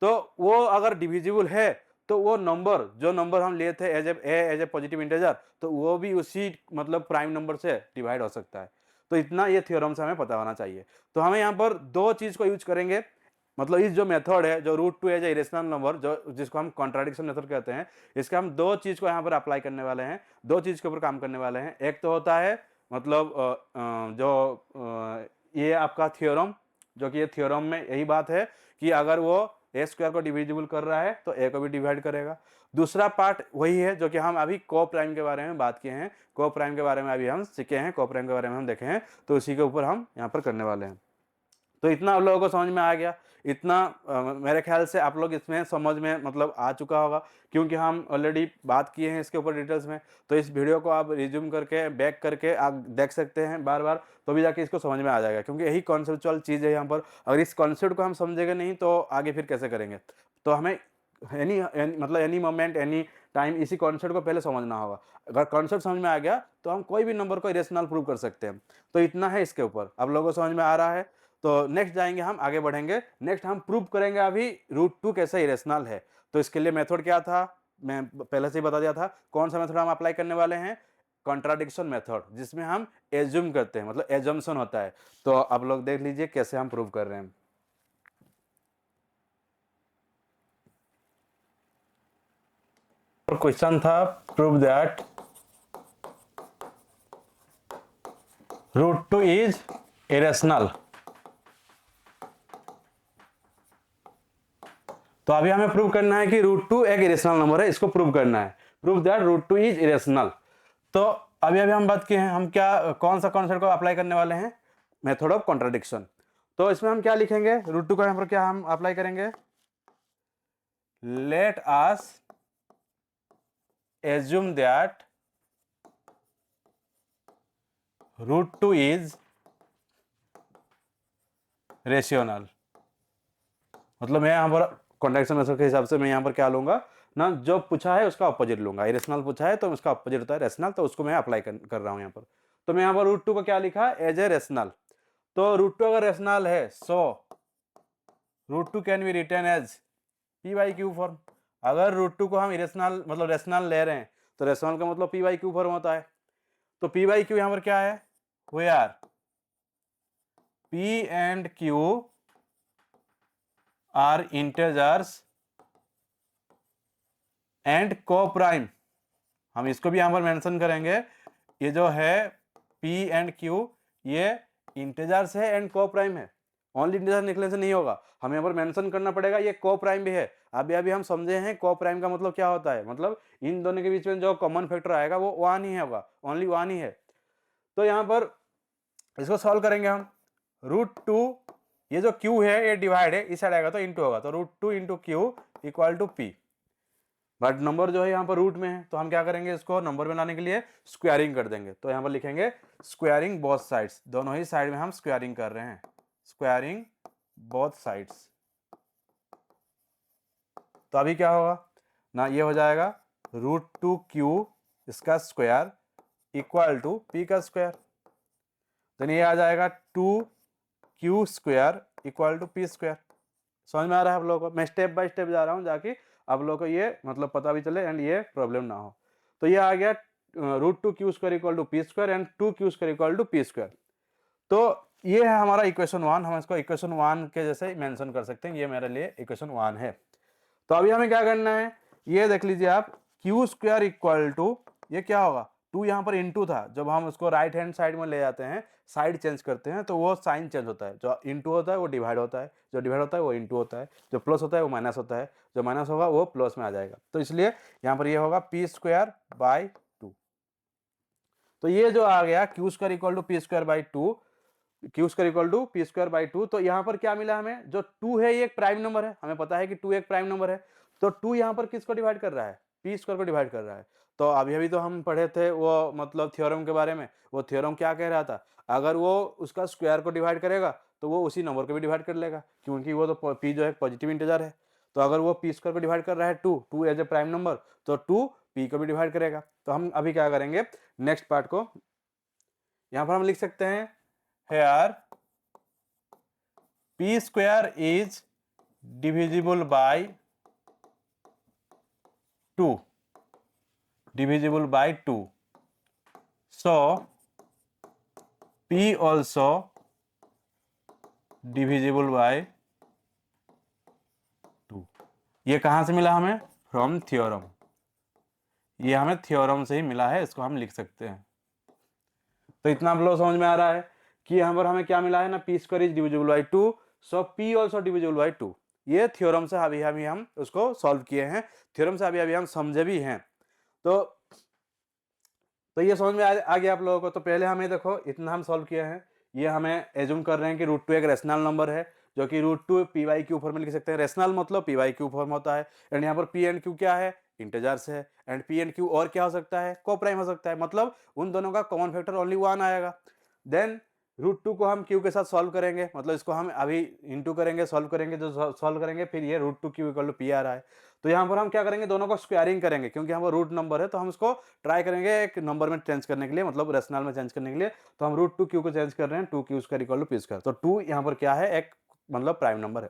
तो वो अगर डिविजिबल है तो वो नंबर, जो नंबर हम लिए थे एज ए पॉजिटिव इंटीजर, तो वो भी उसी मतलब प्राइम नंबर से डिवाइड हो सकता है। तो इतना ये थ्योरम से हमें पता होना चाहिए। तो हमें यहाँ पर दो चीज को यूज करेंगे, मतलब इस जो मेथड है, जो root two as a irrational number, जो जिसको हम कॉन्ट्राडिक्शन मेथड कहते हैं, इसका हम दो चीज को यहाँ पर अप्लाई करने वाले हैं, दो चीज के ऊपर काम करने वाले हैं। एक तो होता है मतलब ये आपका थ्योरम, जो कि ये थ्योरम में यही बात है कि अगर वो ए स्क्वायर को डिविजिबल कर रहा है तो ए को भी डिवाइड करेगा। दूसरा पार्ट वही है जो कि हम अभी को प्राइम के बारे में बात किए हैं, को प्राइम के बारे में अभी हम सीखे हैं, को प्राइम के बारे में हम देखे हैं, तो उसी के ऊपर हम यहाँ पर करने वाले हैं। तो इतना आप लोगों को समझ में आ गया, इतना मेरे ख्याल से आप लोग इसमें समझ में मतलब आ चुका होगा, क्योंकि हम ऑलरेडी बात किए हैं इसके ऊपर डिटेल्स में। तो इस वीडियो को आप रिज्यूम करके बैक करके आप देख सकते हैं बार बार, तो भी जाके इसको समझ में आ जाएगा, क्योंकि यही कॉन्सेप्चुअल चीज़ है यहाँ पर। अगर इस कॉन्सेप्ट को हम समझेंगे नहीं तो आगे फिर कैसे करेंगे। तो हमें मतलब एनी मोमेंट एनी टाइम इसी कॉन्सेप्ट को पहले समझना होगा। अगर कॉन्सेप्ट समझ में आ गया तो हम कोई भी नंबर को इरेशनल प्रूव कर सकते हैं। तो इतना है इसके ऊपर, आप लोगों को समझ में आ रहा है। तो नेक्स्ट जाएंगे, हम आगे बढ़ेंगे, नेक्स्ट हम प्रूव करेंगे अभी रूट टू कैसे इरेशनल है। तो इसके लिए मेथड क्या था, मैं पहले से ही बता दिया था। कौन सा मेथड हम अप्लाई करने वाले हैं, कॉन्ट्राडिक्शन मेथड, जिसमें हम एज्यूम करते हैं, मतलब एजम्पशन होता है। तो आप लोग देख लीजिए कैसे हम प्रूव कर रहे हैं। क्वेश्चन था prove that root two is irrational. तो अभी हमें प्रूव करना है कि रूट टू एक इरेशनल नंबर है, इसको प्रूव करना है, prove that root two is irrational. तो अभी अभी हम बात किए हैं, हम क्या कौन सा कॉन्सेप्ट को अप्लाई करने वाले हैं, मेथड ऑफ कॉन्ट्राडिक्शन। तो इसमें हम क्या लिखेंगे, रूट टू का यहाँ पर क्या हम अप्लाई करेंगे, let us assume that root two is rational. मतलब मैं यहाँ पर कॉन्ट्राडिक्शन मेथड के हिसाब से मैं यहाँ पर क्या लूंगा ना, जो पूछा है उसका अपोजिट लूंगा। इरेशनल पूछा है तो उसका अपोजिट होता है रेशनल, तो उसको मैं अप्लाई कर रहा हूँ यहाँ पर। तो मैं यहाँ पर रूट टू को क्या लिखा, एज ए रेशनल। तो रूट टू अगर रेशनल है so root two can be written as p by q form. अगर रूट टू को हम इरेशनल मतलब रेशनल ले रहे हैं तो रेशनल का मतलब पी बाई क्यू फॉर्म होता है। तो पी बाई क्यू यहाँ पर क्या है, where P and Q are integers and co prime. हम इसको भी यहां पर मेंशन करेंगे, ये जो है P एंड Q ये इंटीजर्स है एंड को प्राइम है। ओनली इंटीजर निकलने से नहीं होगा, हमें यहाँ पर मेंशन करना पड़ेगा ये को प्राइम भी है। अभी अभी हम समझे हैं को प्राइम का मतलब क्या होता है, मतलब इन दोनों के बीच में जो कॉमन फैक्टर आएगा वो वन ही होगा, ओनली वन ही है। तो यहाँ पर इसको सॉल्व करेंगे हम, रूट टू ये जो Q है ये डिवाइड है, इस साइड आएगा तो इंटू होगा, तो root two into q equal to p. But number जो है यहाँ पर रूट में है, तो हम क्या करेंगे, इसको नंबर में लाने के लिए स्क्वायरिंग कर देंगे। तो यहाँ पर लिखेंगे स्क्वायरिंग बोथ साइड्स, दोनों ही साइड में हम स्क्वायरिंग कर रहे हैं, स्क्वायरिंग बोथ साइड्स। तो अभी क्या होगा ना, ये हो जाएगा रूट टू क्यू इसका स्क्वायर इक्वल टू पी का स्क्वायर। तो ये आ जाएगा two q square equal to p square. समझ में आ रहा है आप लोगों को, मैं स्टेप बाय स्टेप जा रहा हूँ जाके आप लोगों को ये मतलब पता भी चले एंड ये प्रॉब्लम ना हो। तो ये आ गया root two q square equal to p square and two q square equal to p square. तो ये है हमारा इक्वेशन वन, हम इसको इक्वेशन वन के जैसे मेंशन कर सकते हैं, ये मेरे लिए इक्वेशन वन है। तो अभी हमें क्या करना है, ये देख लीजिए आप, क्यू स्क्वायर इक्वल टू ये क्या होगा, टू यहाँ पर इंटू था, जब हम उसको राइट हैंड साइड में ले जाते हैं, साइड चेंज करते हैं तो वो साइन चेंज होता है, जो इंटू होता है वो डिवाइड होता है, जो डिवाइड होता है वो इंटू होता है, जो प्लस होता है वो माइनस होता है, जो माइनस होगा वो प्लस में आ जाएगा। तो इसलिए यहाँ पर ये होगा पी स्क्वायर बाई टू। तो ये जो आ गया q square equal to p square by two, q square equal to p square by two. तो यहाँ पर क्या मिला हमें, जो टू है ये एक प्राइम नंबर है, हमें पता है कि टू एक प्राइम नंबर है, तो टू यहाँ पर किसको डिवाइड कर रहा है, पी स्क्वायर को डिवाइड कर रहा है। तो अभी अभी तो हम पढ़े थे वो मतलब थ्योरम के बारे में, वो थ्योरम क्या कह रहा था, अगर वो उसका स्क्वायर को डिवाइड करेगा तो वो उसी नंबर को भी डिवाइड कर लेगा, क्योंकि वो तो पी जो है पॉजिटिव इंटीजर है। तो अगर वो पी स्क्वायर को डिवाइड कर रहा है two as a prime number, तो टू पी को भी डिवाइड करेगा। तो हम अभी क्या करेंगे, नेक्स्ट पार्ट को यहां पर हम लिख सकते हैं, here p square is divisible by two, divisible by 2, so p also divisible by 2। ये कहां से मिला हमें, फ्रॉम थ्योरम, ये हमें थ्योरम से ही मिला है, इसको हम लिख सकते हैं। तो इतना आप लोग समझ में आ रहा है कि यहाँ पर हमें क्या मिला है ना, P square is divisible by to, so P also divisible by to. ये थ्योरम से अभी अभी हम उसको सॉल्व किए हैं, थ्योरम से अभी अभी हम समझे भी हैं। तो ये समझ में आ गया आप लोगों को। तो पहले हमें देखो इतना हम सॉल्व किए हैं, ये हमें एज्यूम कर रहे हैं कि रूट टू एक रेशनल नंबर है, जो कि root two p by Q form में लिख सकते हैं। रेशनल मतलब पी वाई क्यू फॉर्म होता है, एंड यहाँ पर पी एंड क्यू क्या है, इंटीजर्स है, एंड पी एंड क्यू और क्या हो सकता है, को प्राइम हो सकता है, मतलब उन दोनों का कॉमन फैक्टर ओनली वन आएगा। देन रूट टू को हम क्यू के साथ सॉल्व करेंगे, मतलब इसको हम अभी इंटू करेंगे, सॉल्व करेंगे, जो सॉल्व करेंगे फिर ये root two Q equal to P आ रहा है। तो यहाँ पर हम क्या करेंगे, दोनों को स्क्वायरिंग करेंगे, क्योंकि यहाँ पर रूट नंबर है तो हम इसको ट्राई करेंगे एक नंबर में चेंज करने के लिए, मतलब रेशनल में चेंज करने के लिए। तो हम रूट टू क्यू को चेंज कर रहे हैं, two q square equal to p square. तो टू यहाँ पर क्या है, एक मतलब प्राइम नंबर है।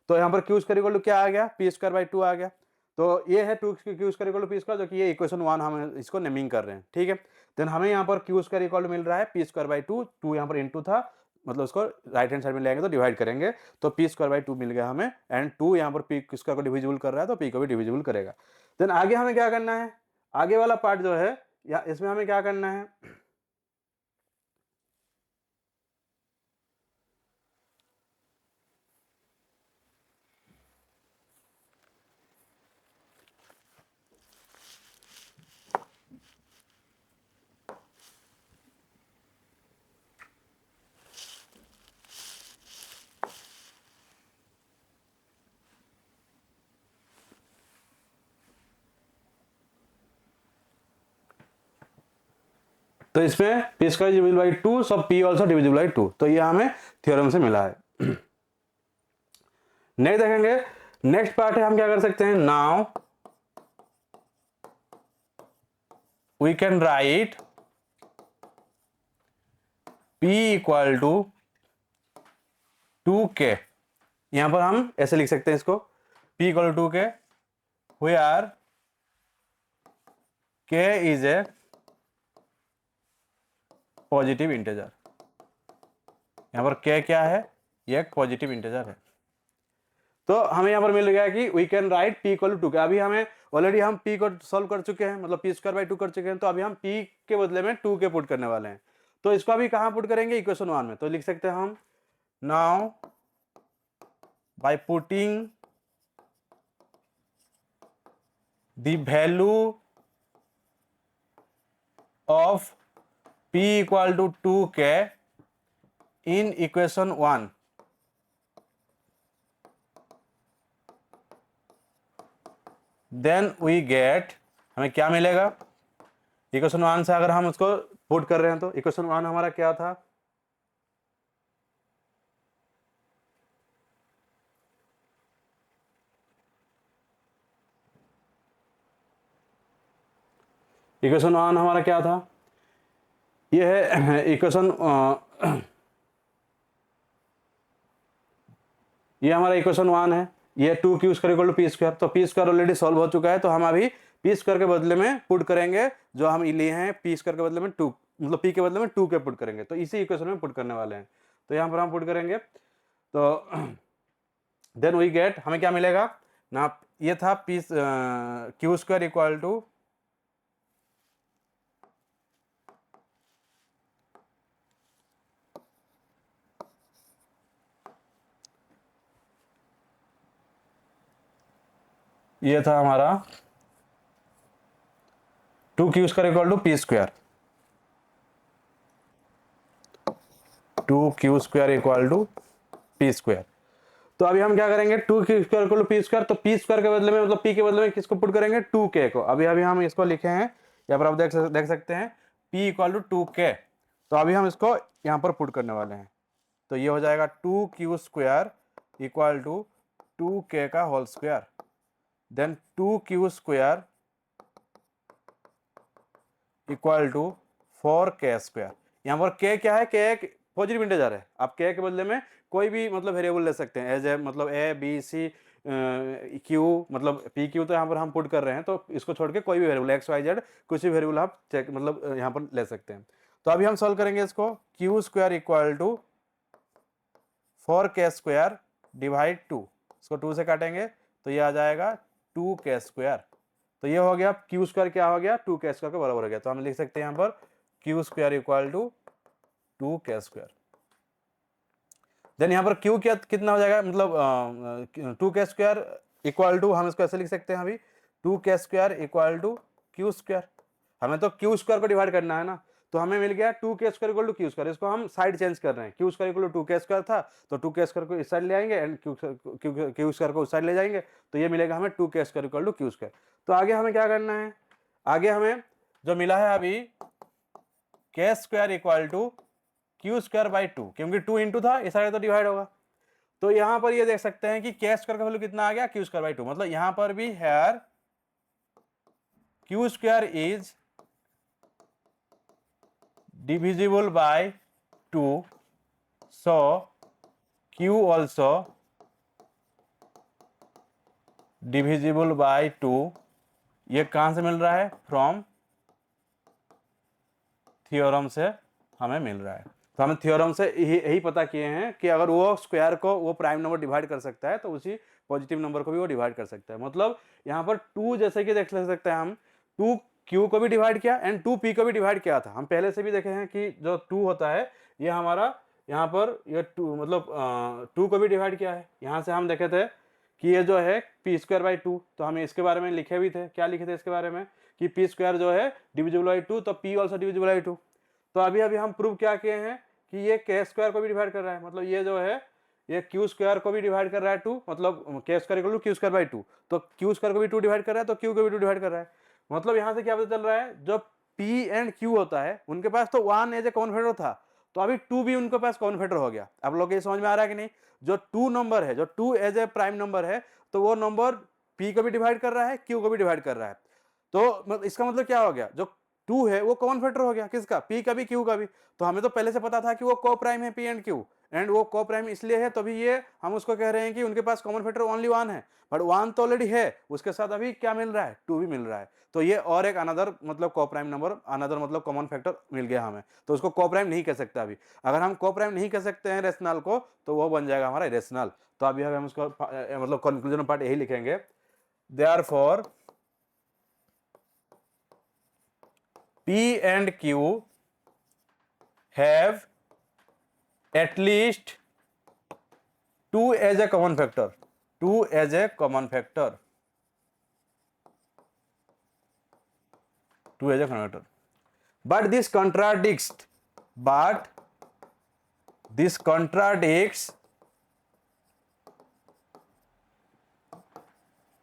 तो यहाँ पर क्यू स्क्वायर इक्वल टू क्या आ गया, पी स्क्वायर बाई टू आ गया। तो ये है two q square equal to p square, जो कि ये इक्वेशन वन हम इसको नेमिंग कर रहे हैं, ठीक है। देन हमें यहाँ पर क्यू स्क्वायर इक्वल टू मिल रहा है p square by two, two यहाँ पर इंटू था, मतलब उसको राइट हैंड साइड में लेंगे तो डिवाइड करेंगे, तो पी स्क्वायर बाई टू मिल गया हमें, एंड टू यहाँ पर पी स्क्वायर को डिविजिबल कर रहा है तो पी को भी डिविजिबल करेगा। देन आगे हमें क्या करना है, आगे वाला पार्ट जो है या इसमें हमें क्या करना है, तो इसमें P square divisible by two, सब P also divisible by two, तो ये हमें थ्योरम से मिला है। नहीं देखेंगे, नेक्स्ट पार्ट है, हम क्या कर सकते हैं, now we can write p equal to 2k। यहां पर हम ऐसे लिख सकते हैं इसको, p equal to 2k, where k is a positive integer. यहां पर k क्या है, ये एक पॉजिटिव इंटीजर है। तो हमें यहां पर मिल गया कि we can write p equal to 2k। अभी हमें ऑलरेडी हम p को सॉल्व कर चुके हैं, मतलब p स्क्वायर बाई 2 कर चुके हैं, तो अभी हम p के बदले में 2k पुट करने वाले हैं। तो इसको अभी कहां पुट करेंगे, इक्वेशन 1 में। तो लिख सकते हैं हम, now by putting the value of p equal to 2k in equation 1, then we get, हमें क्या मिलेगा, इक्वेशन 1 से अगर हम उसको पुट कर रहे हैं तो इक्वेशन 1 हमारा क्या था, इक्वेशन 1 हमारा क्या था, ये है इक्वेशन, ये हमारा इक्वेशन 1 है, ये 2q square equal to p square. तो पी स्क्वायर ऑलरेडी सॉल्व हो चुका है, तो हम अभी पी स्क्वायर के बदले में पुट करेंगे, जो हम लिए हैं पी स्क्वायर के बदले में 2, मतलब पी के बदले में 2 के पुट करेंगे, तो इसी इक्वेशन में पुट करने वाले हैं। तो यहाँ पर हम पुट करेंगे, तो देन वी गेट, हमें क्या मिलेगा ना, ये था p q square equal to ये था हमारा 2q square equal to p square. 2q² equal to p²। तो अभी हम क्या करेंगे, 2q² इक्वल टू p², तो p² के बदले में मतलब p के बदले में किसको पुट करेंगे, 2k को। अभी अभी हम इसको लिखे हैं, यहाँ पर आप देख सकते हैं p इक्वल टू 2k। तो अभी हम इसको यहाँ पर पुट करने वाले हैं, तो ये हो जाएगा 2q² इक्वल टू 2k का whole square, then 2q² equal to 4k²। यहाँ पर k क्या है, k एक पॉजिटिव इंटीजर है। आप k के बदले में कोई भी मतलब वेरिएबल ले सकते हैं, एज ए मतलब a b c q, मतलब p q तो यहाँ पर हम पुट कर रहे हैं, तो इसको छोड़ के कोई भी वेरिएबल x y z कुछ भी वेरिएबल आप चेक मतलब यहाँ पर ले सकते हैं। तो अभी हम सॉल्व करेंगे इसको, q² equal to 4k² divide 2, इसको 2 से काटेंगे तो ये आ जाएगा 2k²। तो ये हो गया q² क्या हो गया, 2k² के बराबर हो गया। तो हम लिख सकते हैं यहाँ पर q² equal to 2k²। Then यहाँ पर q क्या कितना हो जाएगा, मतलब 2k² इक्वल टू, हम इसको ऐसे लिख सकते हैं अभी 2k² इक्वल टू q²। हमें तो q² को डिवाइड करना है ना, तो हमें मिल गया 2k² इक्वल टू q²। इसको हम साइड चेंज कर रहे हैं, q² इक्वल टू 2k² था, तो 2k² को इस साइड ले आएंगे एंड q² को उस साइड ले जाएंगे, तो ये मिलेगा हमें 2k² इक्वल टू q²। तो आगे हमें क्या करना है, आगे हमें जो मिला है अभी k² equal to q² by 2, क्योंकि 2 इंटू था, इस साइड तो डिवाइड होगा। तो यहां पर ये देख सकते हैं कि k² का वैल्यू कितना आ गया, q² बाई 2, मतलब यहां पर भी here q² is divisible by 2, so q also divisible by 2। ये कहां से मिल रहा है, फ्रॉम थ्योरम से हमें मिल रहा है। तो हमें थ्योरम से यही पता किए हैं कि अगर वो स्क्वायर को वो प्राइम नंबर डिवाइड कर सकता है, तो उसी पॉजिटिव नंबर को भी वो डिवाइड कर सकता है। मतलब यहाँ पर 2 जैसे कि देख सकते हैं हम, 2q को भी डिवाइड किया एंड 2p को भी डिवाइड किया था। हम पहले से भी देखे हैं कि जो 2 होता है ये हमारा यहाँ पर ये 2 मतलब 2 को भी डिवाइड किया है। यहाँ से हम देखे थे कि ये जो है p² बाई 2, तो हमें इसके बारे में लिखे भी थे, क्या लिखे थे इसके बारे में कि p² जो है डिविजिबल बाई 2, तो p ऑल्सो डिविजिबल बाई 2। तो अभी अभी हम प्रूव क्या किए हैं कि ये k² को भी डिवाइड कर रहा है, मतलब ये जो है ये q² को भी डिवाइड कर रहा है 2, मतलब k² equal to q² by 2, तो q² को भी 2 डिवाइड कर रहा है, तो q को भी 2 डिवाइड कर रहा है। मतलब यहाँ से क्या पता चल रहा है, जो p एंड q होता है उनके पास तो 1 एज ए कॉमन फैक्टर था, तो अभी 2 भी उनके पास कॉमन फैक्टर हो गया। आप लोग ये समझ में आ रहा है कि नहीं, जो 2 नंबर है, जो 2 एज ए प्राइम नंबर है, तो वो नंबर p को भी डिवाइड कर रहा है, q को भी डिवाइड कर रहा है। तो इसका मतलब क्या हो गया, जो 2 है वो कॉमन फैक्टर हो गया, किसका, p का भी q का भी। तो हमें तो पहले से पता था कि वो को प्राइम है p एंड q, एंड वो को प्राइम इसलिए है, तभी ये हम उसको कह रहे हैं कि उनके पास कॉमन फैक्टर ओनली 1 है, बट 1 तो ऑलरेडी है, उसके साथ अभी क्या मिल रहा है, 2 भी मिल रहा है। तो ये और एक अनदर मतलब को प्राइम नंबर, अनदर मतलब कॉमन फैक्टर मिल गया हमें, तो उसको को प्राइम नहीं कह सकते अभी। अगर हम को प्राइम नहीं कह सकते हैं रेशनल को, तो वो बन जाएगा हमारा इरेशनल। तो अभी हम उसको मतलब कंक्लूजन पार्ट यही लिखेंगे, therefore p and q have at least 2 as a common factor, 2 as a common factor, 2 as a common factor, but this contradicts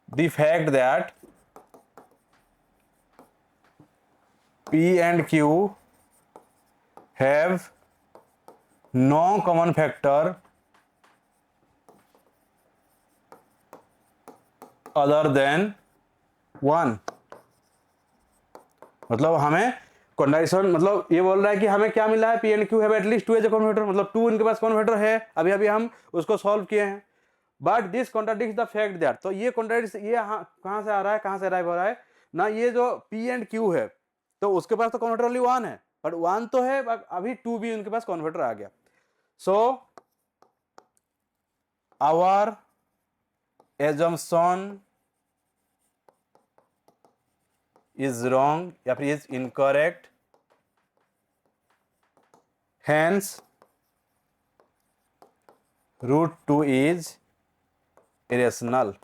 the fact that p and q have no common factor other than 1। मतलब हमें condition, मतलब ये बोल रहा है कि हमें क्या मिला है, p and q have at least 2 as a common factor, मतलब 2 इनके पास कॉमन फैक्टर है, अभी अभी हम उसको सॉल्व किए हैं। But this contradicts the fact that, तो ये कॉन्ट्राडिक्ट्स ये कहां से आ रहा है, कहां से अराइव हो रहा है ना, ये जो पी एंड क्यू है तो उसके पास तो कॉमन फैक्टर ओनली 1 है, बट 1 तो है, अभी 2 भी उनके पास कॉमन फैक्टर आ गया। So our assumption is wrong या फिर is incorrect, hence root 2 is irrational,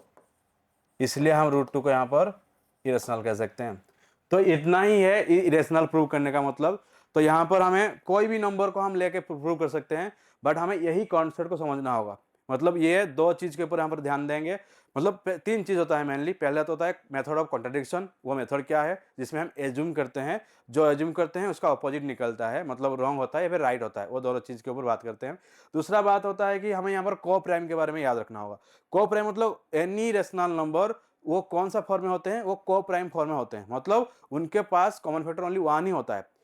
इसलिए हम रूट 2 को यहां पर इरेशनल कह सकते हैं। तो इतना ही है इरेशनल प्रूव करने का मतलब। तो यहाँ पर हमें कोई भी नंबर को हम लेके प्रूव कर सकते हैं, बट हमें यही कॉन्सेप्ट को समझना होगा। मतलब ये दो चीज के ऊपर यहाँ पर ध्यान देंगे। मतलब तीन चीज होता है मेनली। पहला तो होता है मेथड ऑफ कॉन्ट्रडिक्शन। वो मेथड क्या है? जिसमें हम एज्यूम करते हैं, जो एज्यूम करते हैं उसका अपोजिट निकलता है, मतलब रॉन्ग होता है या फिर राइट होता है। वो दोनों चीज के ऊपर बात करते हैं। दूसरा बात होता है कि हमें यहाँ पर को प्राइम के बारे में याद रखना होगा। को प्राइम मतलब एनी रेशनल नंबर, वो कौन सा फॉर्म में होते हैं? वो को प्राइम फॉर्म में होते हैं, मतलब उनके पास कॉमन फैक्टर ओनली वन ही होता है।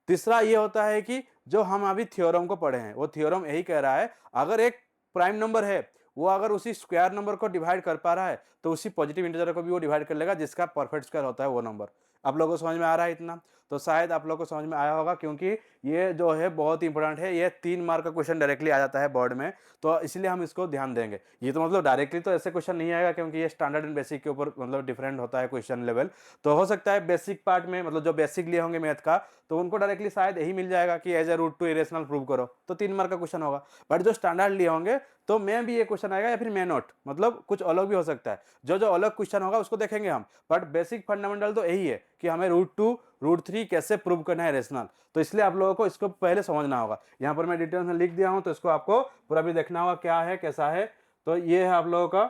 तीसरा ये होता है कि जो हम अभी थ्योरम को पढ़े हैं, वो थ्योरम यही कह रहा है अगर एक प्राइम नंबर है, वो अगर उसी स्क्वायर नंबर को डिवाइड कर पा रहा है तो उसी पॉजिटिव इंटीजर को भी वो डिवाइड कर लेगा जिसका परफेक्ट स्क्वायर होता है वो नंबर। आप लोगों को समझ में आ रहा है इतना? तो शायद आप लोगों को समझ में आया होगा, क्योंकि ये जो है बहुत इंपॉर्टेंट है। ये 3 मार्क का क्वेश्चन डायरेक्टली आ जाता है बोर्ड में, तो इसलिए हम इसको ध्यान देंगे। ये तो मतलब डायरेक्टली तो ऐसे क्वेश्चन नहीं आएगा, क्योंकि ये स्टैंडर्ड एंड बेसिक के ऊपर मतलब डिफरेंट होता है क्वेश्चन लेवल। तो हो सकता है बेसिक पार्ट में, मतलब जो बेसिक लिए होंगे मैथ का, तो उनको डायरेक्टली शायद यही मिल जाएगा कि as a root two irrational prove करो, तो 3 मार्क का क्वेश्चन होगा। बट जो स्टैंडर्ड लिए होंगे तो मे भी ये क्वेश्चन आएगा या फिर मे नॉट, मतलब कुछ अलग भी हो सकता है। जो जो अलग क्वेश्चन होगा उसको देखेंगे हम, बट बेसिक फंडामेंटल तो यही है कि हमें रूट टू रूट थ्री कैसे प्रूव करना है रेशनल। तो इसलिए आप लोगों को इसको पहले समझना होगा। यहाँ पर मैं डिटेल में लिख दिया हूं, तो इसको आपको पूरा भी देखना होगा क्या है कैसा है। तो ये है आप लोगों का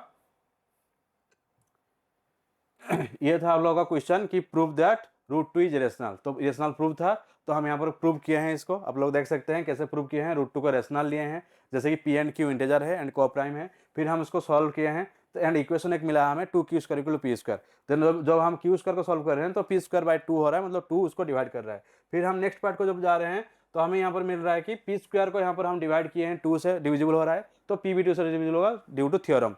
ये था आप लोगों का क्वेश्चन कि prove that root two is rational. तो रेशनल प्रूव था, तो हम यहाँ पर प्रूव किए हैं इसको। आप लोग देख सकते हैं कैसे प्रूव किए हैं। रूट टू को रेशनल लिए हैं, जैसे कि पी एंड क्यू इंटीजर है एंड को प्राइम है। फिर हम उसको सॉल्व किए हैं, तो एंड इक्वेशन एक मिला हमें 2q square equal to p square. Then जब हम क्यू स्क्वायर को सॉल्व कर रहे हैं तो पी स्क्वायर बाय 2 हो रहा है, मतलब 2 उसको डिवाइड कर रहा है। फिर हम नेक्स्ट पार्ट को जब जा रहे हैं तो हमें यहाँ पर मिल रहा है कि पी स्क्वायर को यहाँ पर हम डिवाइड किए हैं 2 से, डिविजिबल हो रहा है, तो पी भी 2 से डिविजिबल होगा ड्यू टू थ्योरम।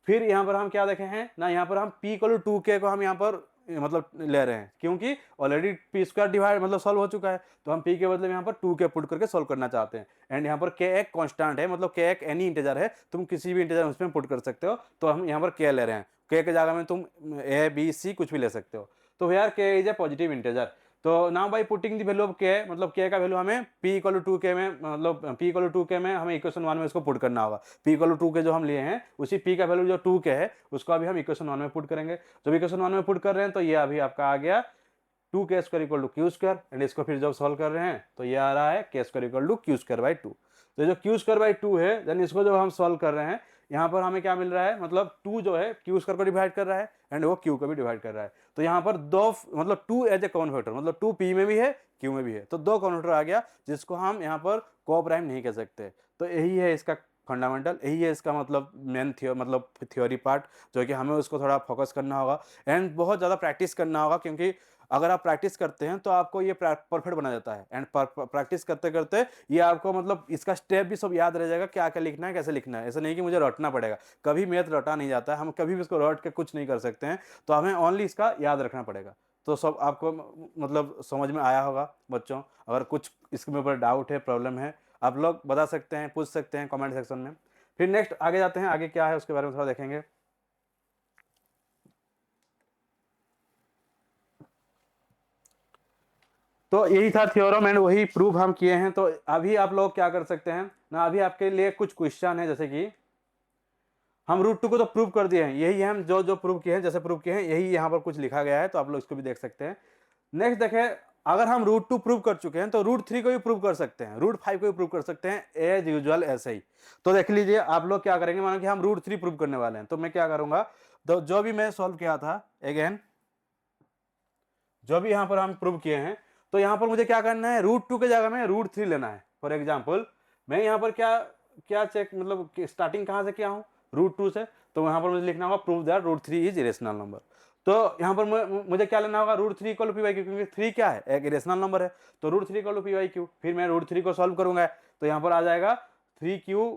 फिर यहाँ पर हम क्या देखे हैं ना, यहाँ पर हम p इक्वल टू 2k को हम यहाँ पर मतलब ले रहे हैं, क्योंकि ऑलरेडी पी स्क्वायर डिवाइड मतलब सॉल्व हो चुका है, तो हम p के बदले यहाँ पर 2k पुट करके सॉल्व करना चाहते हैं। एंड यहाँ पर k एक कांस्टेंट है, मतलब k एक एनी इंटीजर है, तुम किसी भी इंटीजर उसमें पुट कर सकते हो। तो हम यहाँ पर k ले रहे हैं, k के जगह में तुम a b c कुछ भी ले सकते हो। तो यार k is a positive integer. तो now by putting the value of k, मतलब k का वैल्यू हमें p इक्वल टू 2k में, मतलब p इक्वल टू 2k में हमें इक्वेशन 1 में इसको पुट करना होगा। p इक्वल टू 2k जो हम लिए हैं, उसी p का वैल्यू जो 2k है उसको अभी हम इक्वेशन 1 में पुट करेंगे। जब इक्वेशन 1 में पुट कर रहे हैं तो ये अभी आपका आ गया 2k square equal to q square. And इसको फिर जब सॉल्व कर रहे हैं तो ये आ रहा है k square equal to q square by 2। तो जो क्यू स्क्वायर बाई 2 है, देन इसको जब हम सॉल्व कर रहे हैं, यहाँ पर हमें क्या मिल रहा है, मतलब 2 जो है क्यू स्क्वायर को डिवाइड कर रहा है एंड वो क्यू को भी डिवाइड कर रहा है। तो यहाँ पर दो, मतलब 2 एज ए कॉमन फैक्टर, मतलब 2 p में भी है क्यू में भी है, तो 2 कॉमन फैक्टर आ गया, जिसको हम यहाँ पर को प्राइम नहीं कह सकते। तो यही है इसका फंडामेंटल, यही है इसका मतलब मेन मतलब थ्योरी पार्ट, जो कि हमें उसको थोड़ा फोकस करना होगा एंड बहुत ज़्यादा प्रैक्टिस करना होगा। क्योंकि अगर आप प्रैक्टिस करते हैं तो आपको ये परफेक्ट बना जाता है। एंड प्रैक्टिस करते करते ये आपको मतलब इसका स्टेप भी सब याद रह जाएगा, क्या क्या लिखना है कैसे लिखना है। ऐसा नहीं कि मुझे रटना पड़ेगा, कभी मैथ रटा नहीं जाता है, हम कभी भी इसको रट के कुछ नहीं कर सकते हैं, तो हमें ओनली इसका याद रखना पड़ेगा। तो सब आपको मतलब समझ में आया होगा बच्चों। अगर कुछ इसके ऊपर डाउट है, प्रॉब्लम है, आप लोग बता सकते हैं, पूछ सकते हैं कमेंट सेक्शन में। फिर नेक्स्ट आगे जाते हैं, आगे क्या है उसके बारे में थोड़ा देखेंगे। तो यही था थ्योरम एंड वही प्रूफ हम किए हैं। तो अभी आप लोग क्या कर सकते हैं ना, अभी आपके लिए कुछ क्वेश्चन है, जैसे कि हम रूट टू को तो प्रूव कर दिए हैं, यही है हम जो जो प्रूव किए हैं, जैसे प्रूव किए हैं यही यहाँ पर कुछ लिखा गया है, तो आप लोग इसको भी देख सकते हैं। नेक्स्ट देखें, अगर हम रूट टू प्रूव कर चुके हैं तो रूट थ्री को भी प्रूव कर सकते हैं, रूट फाइव को भी प्रूव कर सकते हैं, एज यूजुअल ऐसे ही। तो देख लीजिए आप लोग क्या करेंगे, मानो कि हम रूट थ्री प्रूव करने वाले हैं, तो मैं क्या करूंगा, तो जो भी मैं सॉल्व किया था अगेन, जो भी यहाँ पर हम प्रूव किए हैं, तो यहाँ पर मुझे क्या करना है, रूट टू के जगह में रूट थ्री लेना है। फॉर एग्जाम्पल मैं यहाँ पर क्या क्या चेक, मतलब स्टार्टिंग कहाँ से किया हूँ, रूट टू से, तो यहाँ पर मुझे लिखना होगा prove that root three is irrational number. तो यहाँ पर मुझे क्या लेना होगा, root three equal to p by q, क्योंकि थ्री क्या है, एक इरेशनल नंबर है, तो root three equal to p by q. फिर मैं रूट थ्री को सॉल्व करूंगा, तो यहाँ पर आ जाएगा 3q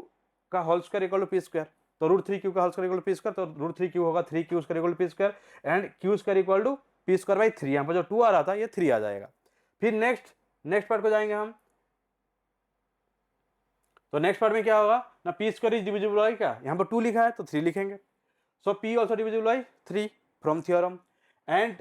का whole square equal to p square. तो रूट थ्री क्यू का whole square equal to p square, तो रूट थ्री क्यू होगा 3q square equal to p square and q square equal to p square by 3। यहाँ पर जो 2 आ रहा था ये 3 आ जाएगा। फिर नेक्स्ट पार्ट को जाएंगे हम, तो नेक्स्ट पार्ट में क्या होगा ना, P square is divisible by क्या, यहाँ पर 2 लिखा है तो 3 लिखेंगे। So P also divisible by 3 from theorem. And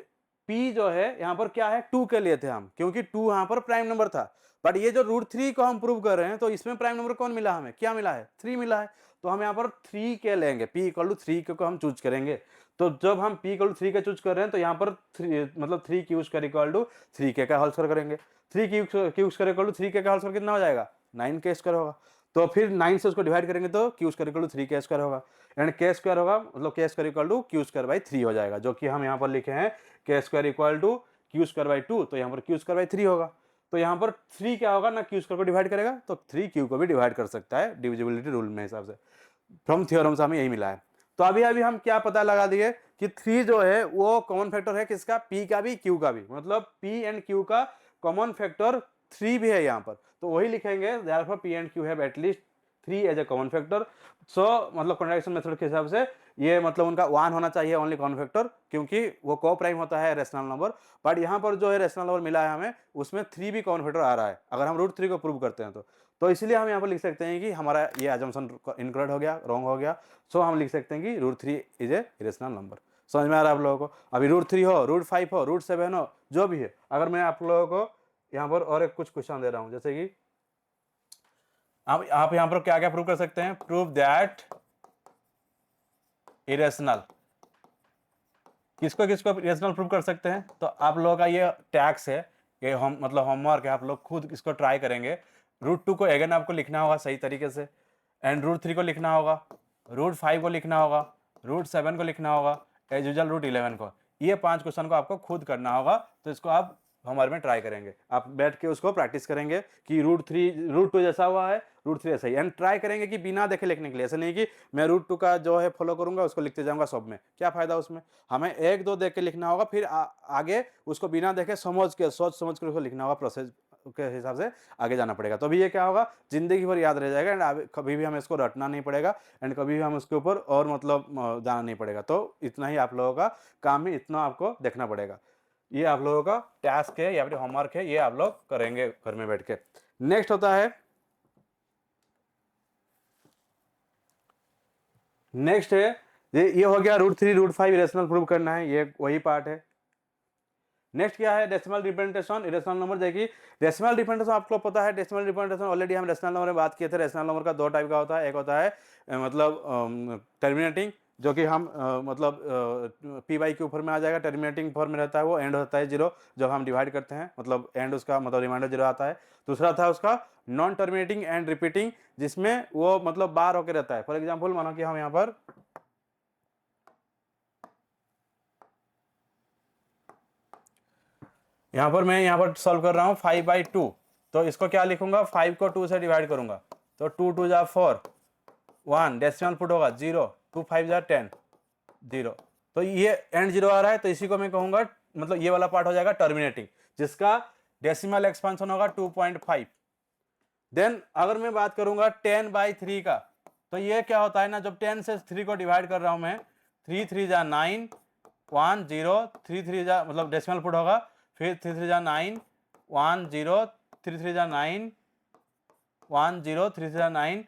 p जो है यहाँ पर क्या है 2 के लिए थे हम, क्योंकि 2 यहाँ पर प्राइम नंबर था। बट ये जो √3 को हम प्रूव कर रहे हैं तो इसमें प्राइम नंबर कौन मिला हमें, क्या मिला है, 3 मिला है। तो हम यहाँ पर 3 के लेंगे, p इक्वल टू 3 के को हम चूज करेंगे। तो जब हम p इक्वल टू 3 के चूज कर रहे हैं तो यहाँ पर 3 मतलब 3 क्यू स्क्वायर इक्वल टू 3 के का होल स्क्वायर करेंगे। 3 क्यू स्क्वायर इक्वल टू 3 के का होल स्क्वायर कितना हो जाएगा, 9 के स्क्वायर होगा। तो फिर 9 से उसको डिवाइड करेंगे तो क्यू स्क्वायर इक्वल टू 3 के स्क्वायर होगा, एंड के स्क्वायर होगा मतलब k square equal to q square by 3 हो जाएगा, जो कि हम यहाँ पर लिखे हैं k square equal to q square by 2, तो यहाँ पर क्यू स्क्वायर बाई 3 होगा। तो यहाँ पर 3 क्या होगा ना, क्यू स्क्वायर को डिवाइड करेगा तो 3 क्यू को भी डिवाइड कर सकता है डिविजिबिलिटी रूल में हिसाब से। फ्रॉम थ्योरम से हमें यही मिला है। तो अभी अभी हम क्या पता लगा दिए कि 3 जो है वो कॉमन फैक्टर है किसका, p का भी क्यू का भी, मतलब p एंड q का कॉमन फैक्टर 3 भी है यहाँ पर। तो वही लिखेंगे therefore p and q have at least 3 as a common factor. So मतलब कॉन्ट्रैक्शन मेथड के हिसाब से ये मतलब उनका 1 होना चाहिए ओनली कॉमन फैक्टर, क्योंकि वो को प्राइम होता है रेशनल नंबर। बट यहाँ पर जो है रेशनल नंबर मिला है हमें, उसमें 3 भी कॉमन फैक्टर आ रहा है अगर हम √3 को प्रूव करते हैं तो इसलिए हम यहाँ पर लिख सकते हैं कि हमारा ये अजम्पशन इनकरेक्ट हो गया, रॉन्ग हो गया। सो हम लिख सकते हैं कि √3 इज ए इरेशनल नंबर। समझ में आ रहा है आप लोगों को। अभी √3 हो, √5 हो, √7 हो, जो भी है, अगर मैं आप लोगों को यहाँ पर और एक कुछ क्वेश्चन दे रहा हूँ, जैसे कि आप यहाँ पर क्या क्या प्रूव कर सकते हैं, प्रूव दैट इरेशनल, किसको किसको इरेशनल प्रूव कर सकते हैं। तो आप लोगों का ये टैक्स है, ये हम मतलब होमवर्क है, आप लोग खुद इसको ट्राई करेंगे। √2 को अगेन आपको लिखना होगा सही तरीके से, एंड √3 को लिखना होगा, √5 को लिखना होगा, √7 को लिखना होगा, एज यूजुअल √11 को। ये 5 क्वेश्चन को आपको खुद करना होगा। तो इसको आप हमारे में ट्राई करेंगे, आप बैठ के उसको प्रैक्टिस करेंगे कि √2 जैसा हुआ है, √3 ऐसा ही, एंड ट्राई करेंगे कि बिना देखे लिखने के लिए। ऐसा नहीं कि मैं √2 का जो है फॉलो करूंगा उसको लिखते जाऊंगा सब में, क्या फायदा उसमें। हमें 1-2 देख के लिखना होगा, फिर आगे उसको बिना देखे सोच समझ के उसको लिखना होगा, प्रोसेस के हिसाब से आगे जाना पड़ेगा। तो अभी ये क्या होगा, जिंदगी भर याद रह जाएगा, एंड कभी भी हमें इसको रटना नहीं पड़ेगा, एंड कभी भी हम उसके ऊपर और मतलब जाना नहीं पड़ेगा। तो इतना ही आप लोगों का काम है, इतना आपको देखना पड़ेगा। ये आप लोगों का टास्क है या फिर होमवर्क है, ये आप लोग करेंगे घर में बैठ के। नेक्स्ट होता है, नेक्स्ट है ये हो गया √3 √5 इरेशनल प्रूव करना है, ये वही पार्ट है। नेक्स्ट क्या है, डेसिमल रिप्रेजेंटेशन इरेशनल नंबर। देखिए डेसिमल रिप्रेजेंटेशन आपको पता है, डेसिमल रिप्रेजेंटेशन ऑलरेडी हम रेशनल नंबर में बात किए थे। रेशनल नंबर का 2 टाइप का होता है, एक होता है मतलब टर्मिनेटिंग, जो कि हम मतलब p/q फॉर्म में आ जाएगा, टर्मिनेटिंग फॉर्म में रहता है, वो एंड होता है 0 जब हम डिवाइड करते हैं, मतलब एंड उसका मतलब रिमाइंडर 0 आता है। दूसरा था उसका नॉन टर्मिनेटिंग एंड रिपीटिंग, जिसमें वो मतलब बार होकर रहता है। फॉर एग्जाम्पल मानो कि हम यहाँ पर मैं यहाँ पर सॉल्व कर रहा हूँ 5/2, तो इसको क्या लिखूंगा, 5 को 2 से डिवाइड करूंगा तो 2 2 जा 4, 1 डेसिमल पुट होगा 0, 2 5 जा 10, 0। तो ये एंड 0 आ रहा है, तो इसी को मैं कहूंगा मतलब ये वाला पार्ट हो जाएगा टर्मिनेटिंग, जिसका डेसिमल एक्सपेंशन होगा 2.5। देन अगर मैं बात करूंगा 10/3 का, तो ये क्या होता है ना, जब 10 से 3 को डिवाइड कर रहा हूं मैं, 3 3 जा 9, 1 0, 3 3 जा मतलब डेसिमल पुट होगा, फिर 3 3 जा 9, 1 0, 3 3 जा 9, 1 0, 3 3 जा 9।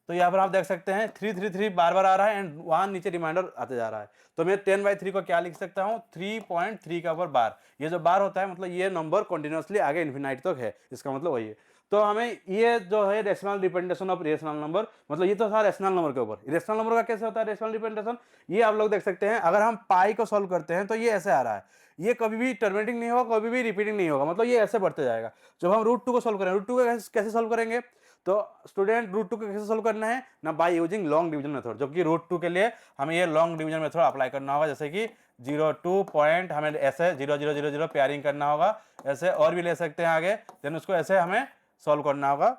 तो यहाँ पर आप देख सकते हैं 3 3 3 बार बार आ रहा है, एंड 1 नीचे रिमाइंडर आते जा रहा है। तो मैं 10/3 को क्या लिख सकता हूँ, 3.3 का ऊपर बार। ये जो बार होता है मतलब ये नंबर कंटिन्यूअसली आगे इन्फिनाइट तक है, इसका मतलब वही है। तो हमें ये जो है rational representation of rational number, मतलब ये तो था रेशनल नंबर के ऊपर। रेशनल नंबर का कैसे होता है रेशनल रिप्रेजेंटेशन, ये आप लोग देख सकते हैं। अगर हम पाई को सॉल्व करते हैं तो ये ऐसे आ रहा है, ये कभी भी टर्मिनेटिंग नहीं होगा, कभी भी रिपीटिंग नहीं होगा, मतलब ये ऐसे बढ़ते जाएगा। जब हम √2 को सॉल्व करें, √2 को कैसे सॉल्व करेंगे, तो स्टूडेंट √2 को कैसे सॉल्व करना है ना, by using long division method, जबकि √2 के लिए हमें ये लॉन्ग डिवीजन मेथड अप्लाई करना होगा। जैसे कि 0 2 पॉइंट हमें ऐसे 0 0 0 0 पेयरिंग करना होगा, ऐसे और भी ले सकते हैं आगे, देन उसको ऐसे हमें सॉल्व करना होगा।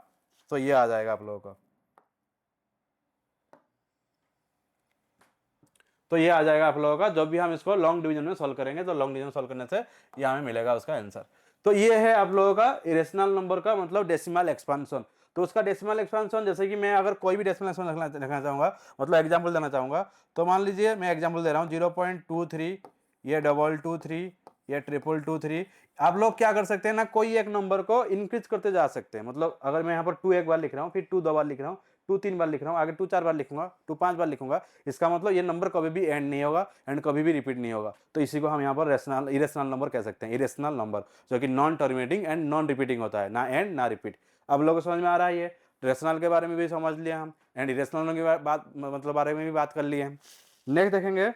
तो ये आ जाएगा आप लोगों का, तो ये आ जाएगा आप लोगों का। जब भी हम इसको लॉन्ग डिवीजन में सॉल्व करेंगे तो लॉन्ग डिवीजन सॉल्व करने से ये हमें मिलेगा उसका आंसर। तो ये है आप लोगों का इरेशनल नंबर का मतलब डेसिमल एक्सपेंशन। तो उसका डेसिमल एक्सपेंशन, जैसे कि मैं अगर कोई भी डेसिमल एक्सपेंशन लिखना चाहूंगा, मतलब एग्जांपल देना चाहूंगा, तो मान लीजिए मैं एग्जांपल दे रहा हूँ 0.23, ये 223, ये 323। आप लोग क्या कर सकते हैं ना, कोई एक नंबर को इंक्रीज करते जा सकते हैं। मतलब अगर मैं यहाँ पर 2 एक बार लिख रहा हूँ, फिर 2 2 बार लिख रहा हूँ, टू 3 बार लिख रहा हूँ, आगे टू 4 बार लिखूंगा, टू 5 बार लिखूंगा, इसका मतलब ये नंबर कभी भी एंड नहीं होगा एंड कभी भी रिपीट नहीं होगा। तो इसी को हम यहाँ पर रेशनल इरेशनल नंबर कह सकते हैं, इरेशनल नंबर, जो कि non terminating and non repeating होता है, ना एंड ना रिपीट। अब लोगों को समझ में आ रहा है ये, रेशनल के बारे में भी समझ लिया हम एंड इरेशनल के बात मतलब बारे में भी बात कर लिए हम। नेक्स्ट देखेंगे,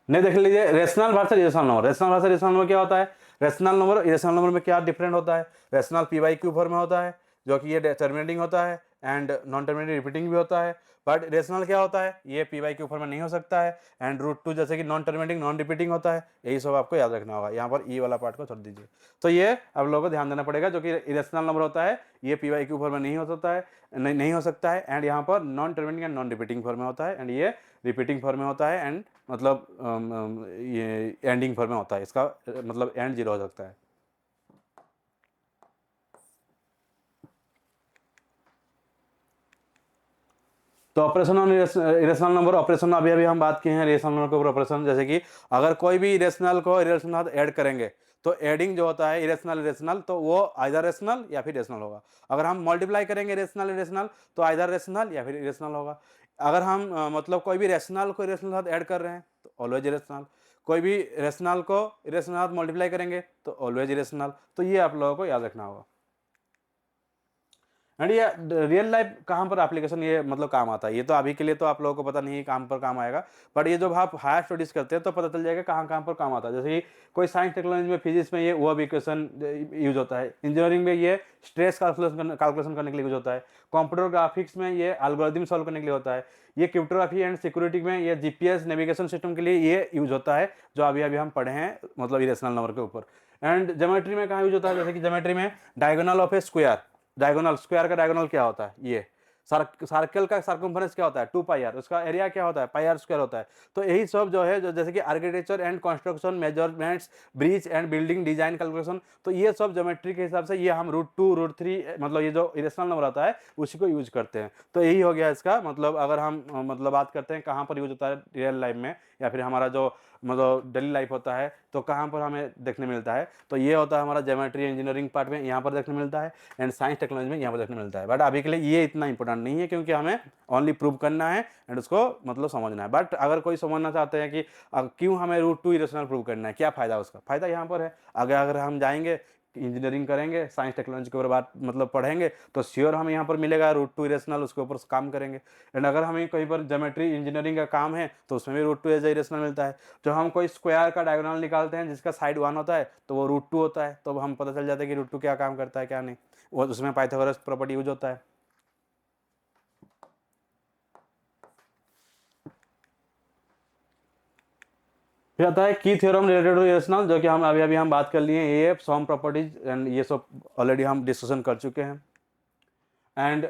नहीं देख लीजिए rational versus irrational number. Rational versus irrational number क्या होता है, रेशनल नंबर इरेशनल नंबर में क्या डिफरेंट होता है। Rational P by q form में होता है, जो कि ये टर्मिनेटिंग होता है एंड नॉन टर्मिनेटिंग रिपीटिंग भी होता है। बट रेशनल क्या होता है, ये पी बाई क्यू फॉर्म में नहीं हो सकता है एंड रूट टू जैसे कि नॉन टर्मिनेटिंग नॉन रिपीटिंग होता है। यही सब आपको याद रखना होगा, यहाँ पर ई वाला पार्ट को छोड़ दीजिए। तो ये आप लोगों को ध्यान देना पड़ेगा, जो कि इरेशनल नंबर होता है ये पी बाई क्यू फॉर्म में नहीं हो सकता है, नहीं हो सकता है एंड यहाँ पर non terminating and non repeating form में होता है एंड ये रिपीटिंग फॉर्म में होता है एंड मतलब ये एंडिंग फॉर्म में होता है, इसका मतलब एंड जीरो हो सकता है। तो operation on irrational number, operation अभी अभी हम बात किए हैं इरेशनल नंबर के ऊपर ऑपरेशन, जैसे कि अगर कोई भी इरेशनल को इरेशनल साथ ऐड करेंगे तो एडिंग जो होता है इरेशनल इरेशनल, तो वो आइदर रेशनल या फिर रेशनल होगा। अगर हम मल्टीप्लाई करेंगे रेशनल इरेशनल तो आइदर रेशनल या फिर इरेशनल होगा। अगर हम मतलब कोई भी रेशनल को इरेशनल साथ ऐड कर रहे हैं तो ऑलवेज इरेशनल, कोई भी रेशनल को इरेशनल साथ मल्टीप्लाई करेंगे तो ऑलवेज इरेशनल। तो ये आप लोगों को याद रखना होगा। एंड ये रियल लाइफ कहाँ पर एप्लीकेशन ये मतलब काम आता है, ये तो अभी के लिए तो आप लोगों को पता नहीं है काम पर काम आएगा, बट ये जब आप हायर स्टडीज करते हैं तो पता चल जाएगा कहाँ कहाँ पर काम आता है। जैसे कि कोई साइंस टेक्नोलॉजी में फिजिक्स में ये वो इक्वेशन यूज होता है, इंजीनियरिंग में ये स्ट्रेस कैलकुलेशन करने के लिए यूज होता है, कंप्यूटर ग्राफिक्स में ये एल्गोरिथम सॉल्व करने के लिए होता है, ये क्रिप्टोग्राफी एंड सिक्योरिटी में ये जीपीएस नेविगेशन सिस्टम के लिए ये यूज होता है, जो अभी अभी हम पढ़े हैं मतलब इरेशनल नंबर के ऊपर। एंड ज्योमेट्री में कहाँ यूज होता है, जैसे कि ज्योमेट्री में diagonal of A square, diagonal square का डायगोनल क्या होता है, ये सर्कल का सर्कमफरेंस क्या होता है 2 पाई आर, उसका एरिया क्या होता है पाई आर स्क्वायर होता है। तो यही सब जो है जो जैसे कि architecture and construction measurements bridge and building design calculation, तो ये सब ज्योमेट्री के हिसाब से ये हम रूट 2 रूट 3 मतलब ये जो इरेशनल नंबर आता है उसी को यूज करते हैं। तो यही हो गया इसका मतलब। अगर हम मतलब बात करते हैं कहाँ पर यूज होता है रियल लाइफ में या फिर हमारा जो मतलब डेली लाइफ होता है तो कहाँ पर हमें देखने मिलता है, तो ये होता है हमारा ज्योमेट्री इंजीनियरिंग पार्ट में यहाँ पर देखने मिलता है एंड साइंस टेक्नोलॉजी में यहाँ पर देखने मिलता है। बट अभी के लिए ये इतना इंपॉर्टेंट नहीं है, क्योंकि हमें ओनली प्रूव करना है एंड उसको मतलब समझना है। बट अगर कोई समझना चाहते हैं कि क्यों हमें रूट 2 इरेशनल प्रूव करना है, क्या फायदा उसका, फायदा यहाँ पर है। अगर हम जाएंगे इंजीनियरिंग करेंगे साइंस टेक्नोलॉजी के ऊपर बात मतलब पढ़ेंगे तो श्योर हमें यहाँ पर मिलेगा रूट 2 इरेशनल, उसके ऊपर काम करेंगे। एंड अगर हमें कहीं पर ज्योमेट्री इंजीनियरिंग का काम है तो उसमें भी रूट 2 एज इरेशनल मिलता है। जो हम कोई स्क्वायर का डायगोनल निकालते हैं जिसका साइड 1 होता है तो वो रूट 2 होता है, तो हम पता चल जाता है कि रूट 2 क्या काम करता है क्या नहीं, वो उसमें पाइथागोरस प्रॉपर्टी यूज होता है। फिर आता है की थ्योरम रिलेटेड टू इरेशनल, जो कि हम अभी अभी हम बात कर लिए ये सम प्रॉपर्टीज एंड ये सब ऑलरेडी हम डिस्कशन कर चुके हैं। एंड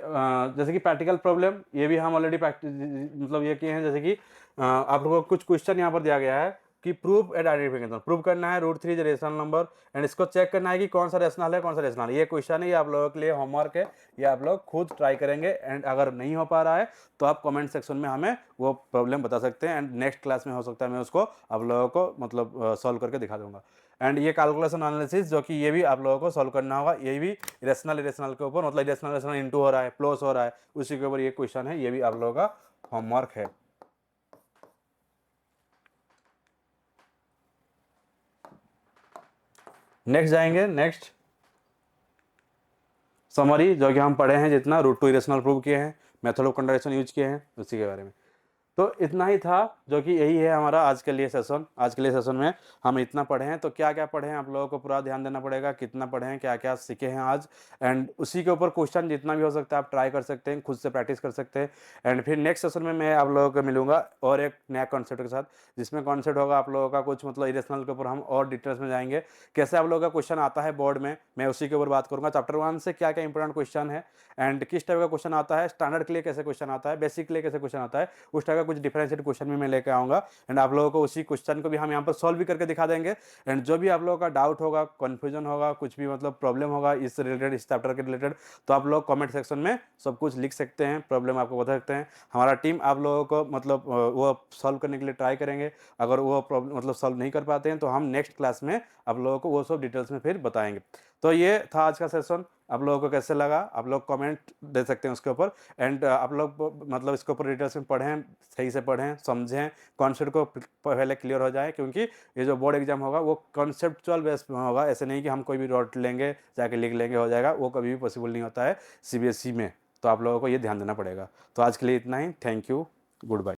जैसे कि प्रैक्टिकल प्रॉब्लम ये भी हम ऑलरेडी मतलब ये किए हैं। जैसे कि आप लोगों को कुछ क्वेश्चन यहाँ पर दिया गया है कि प्रूव एंड आइडेंटिफिकेशन, प्रूव करना है रूट 3 रेशनल नंबर एंड इसको चेक करना है कि कौन सा रेशनल है कौन सा रेशनल है। ये क्वेश्चन है, ये आप लोगों के लिए होमवर्क है, ये आप लोग खुद ट्राई करेंगे एंड अगर नहीं हो पा रहा है तो आप कमेंट सेक्शन में हमें वो प्रॉब्लम बता सकते हैं एंड नेक्स्ट क्लास में हो सकता है मैं उसको आप लोगों को मतलब सॉल्व करके दिखा दूंगा। एंड ये कैलकुलेशन एनालिसिस जो कि ये भी आप लोगों को सॉल्व करना होगा, ये भी इरेशनल इरेशनल के ऊपर मतलब इरेशनल इरेशनल इनटू हो रहा है प्लस हो रहा है उसी के ऊपर ये क्वेश्चन है, ये भी आप लोगों का होमवर्क है। नेक्स्ट जाएंगे, नेक्स्ट समरी जो कि हम पढ़े हैं जितना रूट 2 इरेशनल प्रूव किए हैं, मेथड ऑफ कंडक्शन यूज किए हैं उसी के बारे में। तो इतना ही था, जो कि यही है हमारा आज के लिए सेशन। आज के लिए सेशन में हम इतना पढ़े हैं, तो क्या क्या पढ़े हैं आप लोगों को पूरा ध्यान देना पड़ेगा, कितना पढ़े हैं क्या क्या सीखे हैं आज। एंड उसी के ऊपर क्वेश्चन जितना भी हो सकता है आप ट्राई कर सकते हैं, खुद से प्रैक्टिस कर सकते हैं। एंड फिर नेक्स्ट सेशन में मैं आप लोगों को मिलूंगा और एक नया कॉन्सेप्ट के साथ, जिसमें कॉन्सेप्ट होगा आप लोगों का कुछ मतलब इरेशनल के ऊपर हम और डिटेल्स में जाएंगे, कैसे आप लोगों का क्वेश्चन आता है बोर्ड में, मैं उसी के ऊपर बात करूंगा। चैप्टर 1 से क्या क्या इंपॉर्टेंट क्वेश्चन है एंड किस टाइप का क्वेश्चन आता है, स्टैंडर्ड के लिए कैसे क्वेश्चन आता है, बेसिक के लिए कैसे क्वेश्चन आता है, उस टाइप का कुछ डिफरेंशिएट क्वेश्चन भी मैं लेकर आऊँगा। एंड आप लोगों को उसी क्वेश्चन को भी हम यहाँ पर सॉल्व भी करके दिखा देंगे। एंड जो भी आप लोगों का डाउट होगा, कन्फ्यूजन होगा, कुछ भी मतलब प्रॉब्लम होगा इस रिलेटेड, इस चैप्टर के रिलेटेड, तो आप लोग कमेंट सेक्शन में सब कुछ लिख सकते हैं, प्रॉब्लम आपको बता सकते हैं। हमारा टीम आप लोगों को मतलब वो सॉल्व करने के लिए ट्राई करेंगे। अगर वो प्रॉब्लम मतलब सॉल्व नहीं कर पाते हैं तो हम नेक्स्ट क्लास में आप लोगों को वो सब डिटेल्स में फिर बताएंगे। तो ये था आज का सेशन। आप लोगों को कैसे लगा, आप लोग कमेंट दे सकते हैं उसके ऊपर। एंड आप लोग मतलब इसके ऊपर डिटेल्स में पढ़ें, सही से पढ़ें, समझें, कॉन्सेप्ट को पहले क्लियर हो जाए, क्योंकि ये जो बोर्ड एग्जाम होगा वो कॉन्सेप्चुअल बेस में होगा। ऐसे नहीं कि हम कोई भी रट लेंगे जाके लिख लेंगे हो जाएगा, वो कभी भी पॉसिबल नहीं होता है सीबीएसई में। तो आप लोगों को ये ध्यान देना पड़ेगा। तो आज के लिए इतना ही। Thank you, good bye.